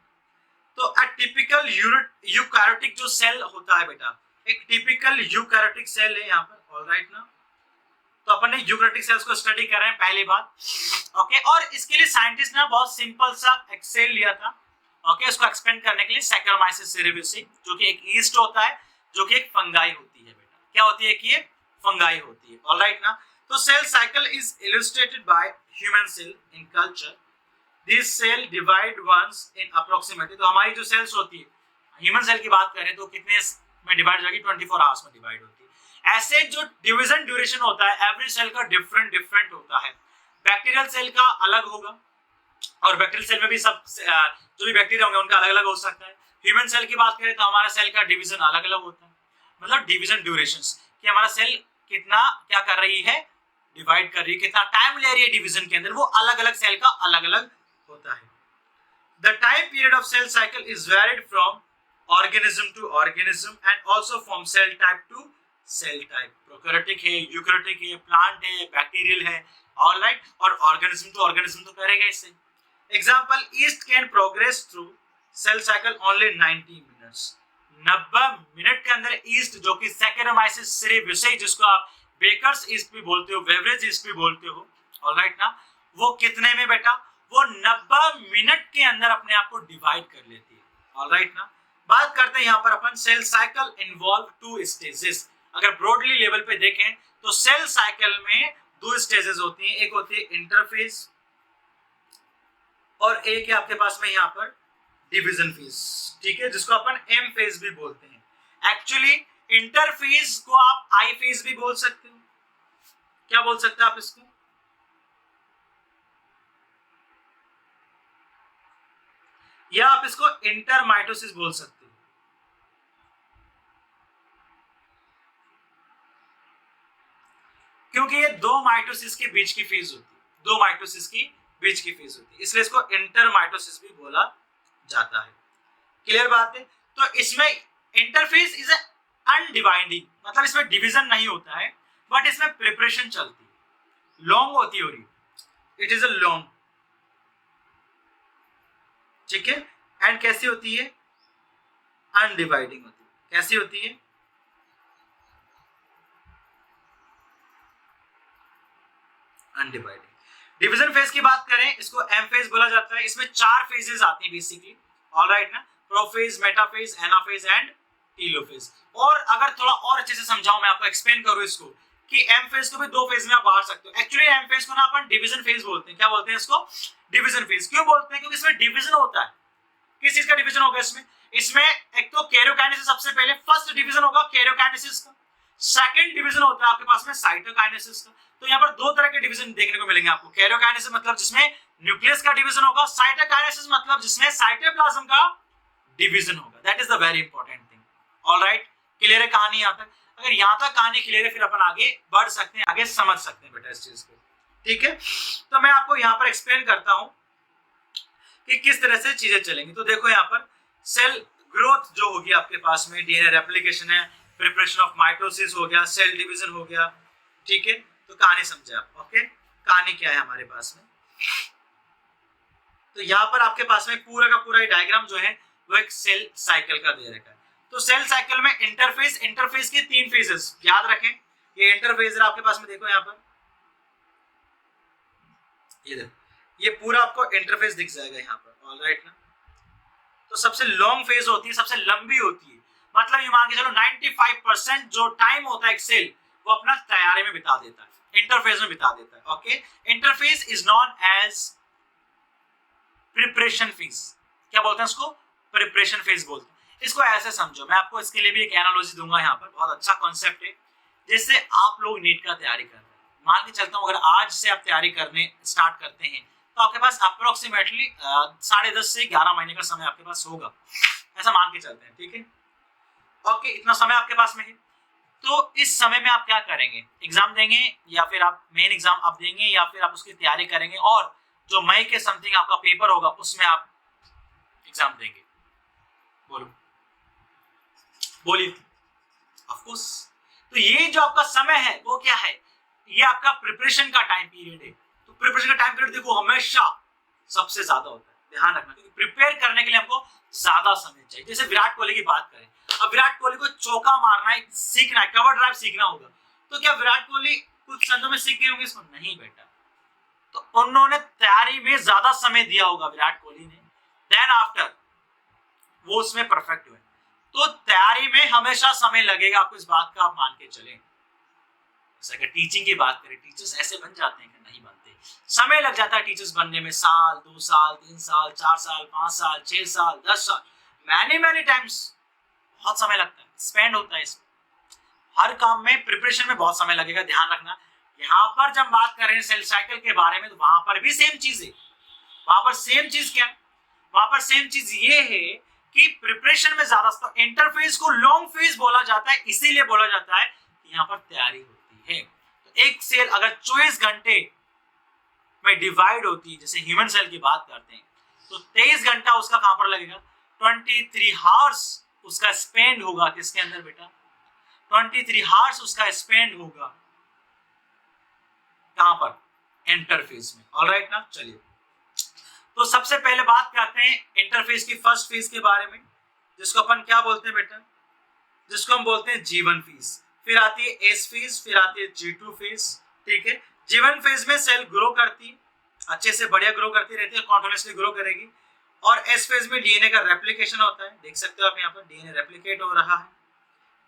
तो अ टिपिकल यूकैरियोटिक जो सेल होता है बेटा, एक टिपिकल यूकैरियोटिक सेल है यहाँ पर, ऑलराइट ना। तो अपन ने यूकैरियोटिक सेल्स को स्टडी कर रहे हैं पहली बार। ओके, और इसके लिए साइंटिस्ट ने बहुत सिंपल सा एक सेल लिया था। ओके, इसको एक्सपेंड करने के लिए सैक्रोमाइसिस सेरेविसी, जो कि एक ईस्ट होता है, जो कि एक फंगाई होती है बेटा। क्या होती है कि ये फंगाई होती है, ऑलराइट ना। तो cell cycle is illustrated by human cell in culture. This cell divide once in approximately. तो हमारी जो सेल्स होती है, ह्यूमन सेल की बात करें तो कितने में डिवाइड हो जाएगी, 24 आवर्स में डिवाइड होती है। ऐसे जो डिवीजन ड्यूरेशन होता है एवरी सेल का डिफरेंट डिफरेंट होता है। बैक्टीरियल सेल का अलग होगा, और बैक्टीरियल सेल में भी सब जो भी बैक्टीरिया होंगे उनका अलग अलग हो सकता है। ह्यूमन सेल की बात करें तो हमारा सेल का डिवीजन अलग अलग होता है, मतलब डिवीजन ड्यूरेशंस, कि हमारा सेल कितना क्या कर रही है, डिवाइड कर रही है, कितना टाइम ले रही है डिवीजन के अंदर, वो अलग अलग सेल का अलग अलग होता है। The time period of cell cycle is varied from organism to organism and also from cell type to cell type. Prokaryotic है, यूकैरियोटिक है, प्लांट है, बैक्टीरियल है, ऑलराइट, और ऑर्गेनिज्म टू ऑर्गेनिज्म तो करेगा इससे। Example, yeast can progress through cell cycle only 90 minutes. 90 minute के अंदर ईस्ट, जो कि सैक्रोमाइसिस सेरेविसी, जिसको आप बेकर्स ईस्ट भी बोलते हो, बेवरेज ईस्ट भी बोलते हो, ऑलराइट ना, वो कितने में बेटा, वो 90 मिनट के अंदर अपने आप को डिवाइड कर लेती है, ऑलराइट ना। बात करते हैं यहाँ पर अपन सेल साइकिल इन्वॉल्व 2 स्टेजेस। अगर ब्रॉडली लेवल पे देखें तो सेल साइकिल में 2 स्टेजेस होती हैं, एक होती है इंटरफेज और एक है आपके पास में यहाँ पर डिवीजन फेज, ठीक है, जिसको अपन एम फेज भी बोलते हैं। एक्चुअली इंटरफेज को आप आई फेज भी बोल सकते हो। क्या बोल सकते हैं आप इसको, या आप इसको इंटरमाइटोसिस बोल सकते हो। क्योंकि ये 2 माइटोसिस के बीच की फेज होती है, 2 माइटोसिस की बीच की फेज होती है, इसलिए इसको इंटरमाइटोसिस भी बोला जाता है। क्लियर बात है। तो इसमें इंटरफेज इज अनडिवाइडिंग, मतलब इसमें डिवीजन नहीं होता है, बट इसमें प्रिपरेशन चलती है, लॉन्ग होती है, इट इज अ लॉन्ग, ठीक है। एंड कैसी होती है, अनडिवाइडिंग होती है। कैसी होती है, अनडिवाइडिंग। डिवीजन फेज की बात करें, इसको एम फेज बोला जाता है। इसमें 4 फेजेस आती हैं बेसिकली, ऑलराइट ना, prophase, metaphase, anaphase and telophase. और अगर थोड़ा और अच्छे से समझाऊं, मैं आपको एक्सप्लेन करूं इसको, कि एम फेज को भी 2 फेज में आप बांट सकते हो। एक्चुअली एम फेज को ना अपन डिवीजन फेज बोलते हैं। क्या बोलते हैं इसको, डिवीजन फेज। क्यों बोलते हैं, क्योंकि इसमें डिवीजन होता है। किस चीज का डिवीजन होगा इसमें, इसमें एक तो कैरियोकाइनेसिस, सबसे पहले फर्स्ट डिवीजन होगा कैरियोकाइनेसिस का, सेकंड डिवीजन होता है आपके पास में साइटोकाइनेसिस का। तो यहाँ पर 2 तरह के डिवीजन देखने को मिलेंगे आपको। कैरियोकाइनेसिस मतलब जिसमें न्यूक्लियस का डिवीजन होगा, साइटोकाइनेसिस मतलब जिसमें साइटोप्लाज्म का डिवीजन होगा। That is the very important thing, alright. Clear है कहानी यहाँ तक? अगर यहाँ तक कहानी क्लियर है, फिर अपन आगे बढ़ सकते हैं, आगे समझ सकते हैं बेटा इस चीज को, ठीक है। तो मैं आपको यहाँ पर एक्सप्लेन करता हूँ कि किस तरह से चीजें चलेंगी। तो देखो यहाँ पर सेल ग्रोथ जो होगी आपके पास में, डीएनए रेप्लिकेशन है, प्रिपरेशन ऑफ माइटोसिस हो गया, सेल डिवीजन हो गया, ठीक है। तो कहानी समझे आप, ओके। कहानी क्या है हमारे पास में, तो यहाँ पर आपके पास में पूरा का पूरा डायग्राम जो है वो एक सेल साइकिल का दे रखा है। तो सेल साइकिल में इंटरफेज, इंटरफेज के 3 फेजेस याद रखें। ये इंटरफेज है आपके पास में, देखो यहाँ पर, ये देखो, ये पूरा आपको इंटरफेस दिख जाएगा यहाँ पर, ऑलराइट ना। तो सबसे लॉन्ग फेज होती है, सबसे लंबी होती है, मतलब ये मान के चलो 95% जो टाइम होता है एक सेल वो अपना तैयारी में बिता देता है, इंटरफेज में बिता देता है, okay. Interphase is known as preparation phase. क्या बोलते हैं इसको, प्रिपरेशन फेज बोलते हैं। इसको ऐसे समझो, मैं आपको इसके लिए भी एक एनालॉजी दूंगा यहाँ पर, बहुत अच्छा कॉन्सेप्ट है। जैसे आप लोग नीट का तैयारी कर रहे हैं, मान के चलता हूँ अगर आज से आप तैयारी करने स्टार्ट करते हैं तो आपके पास अप्रोक्सीमेटली 10.5 से 11 महीने का समय आपके पास होगा, ऐसा मान के चलते हैं, ठीक है। ओके, इतना समय आपके पास में है। तो इस समय में आप क्या करेंगे, एग्जाम देंगे, या फिर आप मेन एग्जाम आप देंगे, या फिर आप उसकी तैयारी करेंगे, और जो मई के समथिंग आपका पेपर होगा उसमें आप एग्जाम देंगे? बोलो, बोलिए। Of course. तो ये जो आपका समय है वो क्या है? ये आपका प्रिपरेशन का टाइम पीरियड है। तो प्रिपरेशन का टाइम पीरियड देखो हमेशा सबसे ज्यादा होता है, ध्यान रखना, क्योंकि प्रिपेयर करने के लिए हमको ज्यादा समय चाहिए। जैसे विराट कोहली की बात करें, अब विराट कोहली को चौका मारना है, सीखना है, कवर ड्राइव सीखना होगा, तो क्या विराट कोहली कुछ चंदों में सीख गए होंगे इसको? नहीं बेटा। तो उन्होंने तैयारी में ज्यादा समय दिया होगा विराट कोहली ने, देन आफ्टर वो उसमें परफेक्ट हुए। तो तैयारी में हमेशा समय लगेगा, आपको इस बात का आप मान के चलें। अगर टीचिंग की बात करें, टीचर्स ऐसे बन जाते हैं कि नहीं बनते, समय लग जाता है टीचर्स बनने में, साल, 2 साल, 3 साल, 4 साल, 5 साल, 6 साल, 10 साल, मैनी टाइम्स बहुत समय लगता है, स्पेंड होता है इसमें। हर काम में प्रिपरेशन में बहुत समय लगेगा, ध्यान रखना। यहाँ पर जब बात कर रहे हैं सेल साइकिल के बारे में, तो वहां पर भी सेम चीज है। वहां पर सेम चीज क्या है? वहां पर सेम चीज ये है कि प्रिपरेशन में ज्यादा, तो इंटरफेस को लॉन्ग फेज बोला जाता है, इसीलिए बोला जाता है कि यहाँ पर तैयारी होती है। तो एक सेल अगर 24 घंटे में डिवाइड होती है, जैसे ह्यूमन सेल की बात करते हैं, तो 23 घंटा उसका कहां पर लगेगा? 23 हावर्स उसका स्पेंड होगा किसके अंदर बेटा? 23 हावर्स उसका स्पेंड होगा कहां पर? इंटरफेस में। ऑलराइट ना, चलिए तो सबसे पहले बात करते हैं इंटरफेस की फर्स्ट फेज के बारे में, जिसको अपन क्या बोलते हैं बेटा? जिसको हम बोलते हैं G1 फेज। फिर आती है S फेज, फिर आती है G2 फेज। ठीक है, G1 फेज में सेल ग्रो करती है, अच्छे से बढ़िया ग्रो करती रहती है, कॉन्टिन्यूअसली ग्रो करेगी। और S फेज में डीएनए का रेप्लिकेशन होता है, देख सकते हो आप यहाँ पर डीएनए रेप्लिकेट हो रहा है।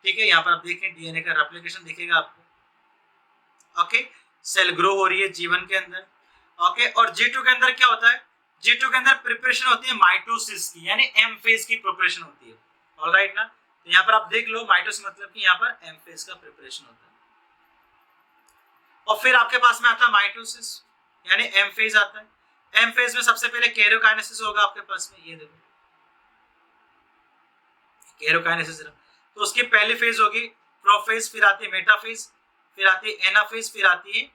ठीक है, यहाँ पर आप देखें डीएनए का रेप्लिकेशन दिखेगा आपको। ओके, सेल ग्रो हो रही है G1 के अंदर। ओके, और G2 के अंदर क्या होता है? G2 के अंदर प्रिपरेशन होती है माइटोसिस की, यानी M फेज की प्रिपरेशन होती है। ऑलराइट ना, तो यहाँ पर आप देख लो माइटोसिस मतलब कि यहाँ पर M फेज का प्रिपरेशन होता है। और फिर आपके पास में आता है माइटोसिस, यानी M फेज आता है। M फेज में सबसे पहले कैरियोकाइनेसिस होगा आपके पास में, ये देखो कैरियोकाइनेसिस। तो उसकी पहली फेज होगी प्रोफेज, फिर आती है मेटाफेज, फिर आती है एनाफेज, फिर आती है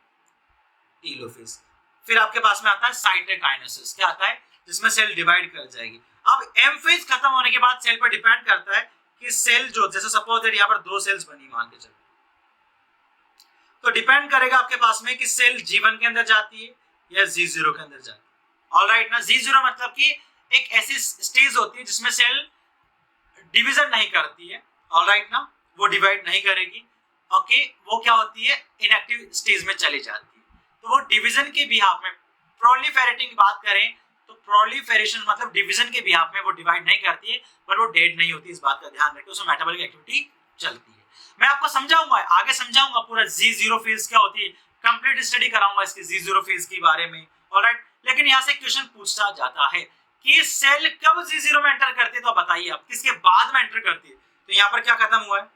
टीलोफेज। फिर आपके पास में आता है साइटोकाइनेसिस, क्या आता है? जिसमें सेल डिवाइड कर जाएगी। अब एम फेज खत्म होने के बाद सेल पर डिपेंड करता है कि सेल जो, जैसे सपोज दैट यहाँ पर 2 सेल्स बनी मान के चलो, तो डिपेंड करेगा आपके पास में कि सेल G1 के अंदर जाती है या G0 के अंदर जाती है। ऑलराइट ना, G0 मतलब कि एक ऐसी स्टेज होती है जिसमें सेल डिवीजन नहीं करती है। ऑलराइट ना, वो डिवाइड नहीं करेगी। ओके, वो क्या होती है? इनएक्टिव स्टेज में चली जाती है। तो वो डिवीजन के बिहाफ में, प्रोलिफेरेटिंग की बात करें तो प्रोलिफेरेशन मतलब डिवीजन के बिहाफ में वो डिवाइड नहीं करती है, पर वो डेड नहीं होती, इस बात का ध्यान रखें, उसमें मेटाबॉलिक एक्टिविटी चलती है। मैं आपको समझाऊंगा, आगे समझाऊंगा पूरा G0 फेज क्या होती है, कंप्लीट स्टडी कराऊंगा इसकी G0 फेज के बारे में। ऑलराइट, लेकिन यहाँ से क्वेश्चन पूछा जाता है कि सेल कब G0 में एंटर करती है, तो बताइए आप किसके बाद में एंटर करती है? तो यहाँ पर क्या खत्म हुआ है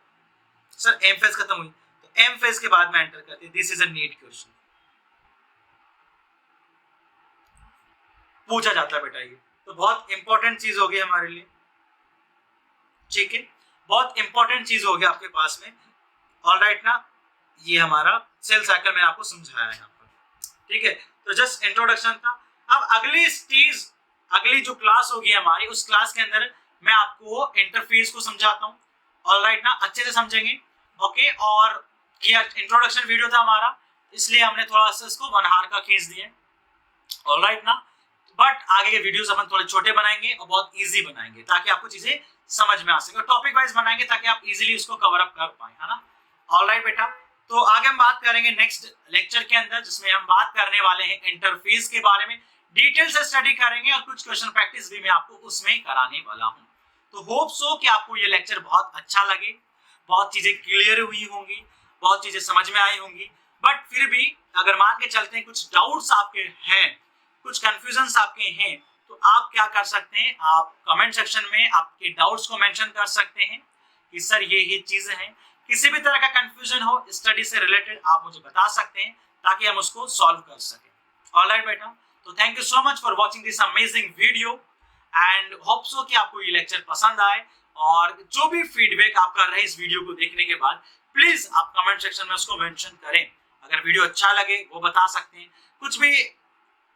सर? एम फेज खत्म हुई, तो एम फेज के बाद में एंटर करती है। This is a NEET question, पूछा जाता है बेटा ये, तो बहुत इंपॉर्टेंट चीज होगी हमारे लिए। ठीक है, बहुत इंपॉर्टेंट चीज होगी आपके पास में। ऑलराइट ना, ये हमारा सेल साइकिल मैंने आपको समझाया यहाँ पर। ठीक है, तो जस्ट इंट्रोडक्शन था। अब अगली स्टेज, अगली जो क्लास होगी हमारी, उस क्लास के अंदर मैं आपको इंटरफेस को समझाता हूँ। ऑलराइट ना, अच्छे से समझेंगे। ओके, और ये इंट्रोडक्शन वीडियो था हमारा, इसलिए हमने थोड़ा सा इसको 1 आवर का खींच दिए। ऑलराइट ना, बट आगे के वीडियोस अपन थोड़े छोटे बनाएंगे और बहुत इजी बनाएंगे, ताकि आपको चीजें समझ में आ सके। टॉपिक वाइज बनाएंगे ताकि आप इजीली उसको कवर अप कर पाए, है ना? ऑलराइट बेटा, तो आगे हम बात करेंगे नेक्स्ट लेक्चर के अंदर, जिसमें हम बात करने वाले हैं इंटरफेस के बारे में, डिटेल से स्टडी करेंगे और कुछ क्वेश्चन प्रैक्टिस भी मैं आपको उसमें कराने वाला हूं। तो होप सो कि आपको ये लेक्चर बहुत अच्छा लगे, बहुत चीजें क्लियर हुई होंगी, बहुत चीजें समझ में आई होंगी। बट फिर भी अगर मान के चलते हैं कुछ डाउट्स आपके हैं, कुछ कंफ्यूजन्स आपके हैं, तो आप क्या कर सकते हैं, आप कमेंट सेक्शन में आपके डाउट्स को मेंशन कर सकते हैं कि सर ये चीजें हैं। किसी भी तरह का कंफ्यूजन हो स्टडी से रिलेटेड, आप मुझे बता सकते हैं ताकि हम उसको सॉल्व कर सकें। ऑलराइट बेटा, तो thank you so much for watching this amazing video and hope so कि आपको ये लेक्चर पसंद आए। और जो भी फीडबैक आप कर रहे हैं इस वीडियो को देखने के बाद, प्लीज आप कमेंट सेक्शन में उसको मेंशन करें। अगर वीडियो अच्छा लगे वो बता सकते हैं,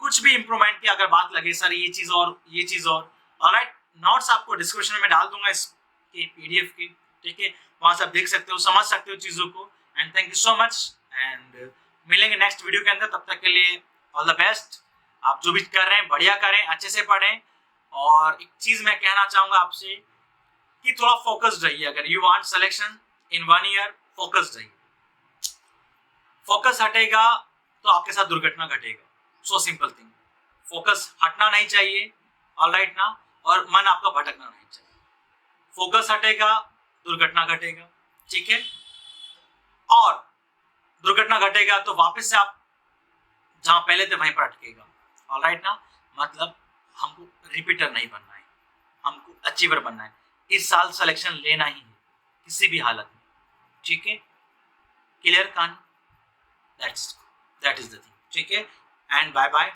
कुछ भी इंप्रूवमेंट की अगर बात लगे, सर ये चीज और ये चीज और। ऑलराइट, नोट्स आपको डिस्क्रिप्शन में डाल दूंगा इसके PDF के, ठीक है, वहां से आप देख सकते हो, समझ सकते हो चीज़ों को। And thank you so much, and मिलेंगे नेक्स्ट वीडियो के अंदर। तब तक के लिए ऑल द बेस्ट। आप जो भी कर रहे हैं बढ़िया करें, अच्छे से पढ़ें। और एक चीज़ मैं कहना चाहूँगा आपसे कि थोड़ा फोकस्ड रहिए। अगर you want selection in 1 year, focused रहिए। फोकस हटेगा तो आपके साथ दुर्घटना घटेगा। सो सिंपल थिंग, फोकस हटना नहीं चाहिए, ऑलराइट ना, और मन आपका भटकना नहीं चाहिए। फोकस हटेगा, दुर्घटना घटेगा, ठीक है, और दुर्घटना घटेगा तो वापस से आप जहां पहले थे वहीं पर अटकेगा, ऑलराइट ना। मतलब हमको रिपीटर नहीं बनना है, हमको अचीवर बनना है। इस साल सिलेक्शन लेना ही है किसी भी हालत में, ठीक है, क्लियर कहानी, दैट इज द थिंग, ठीक है। And bye bye.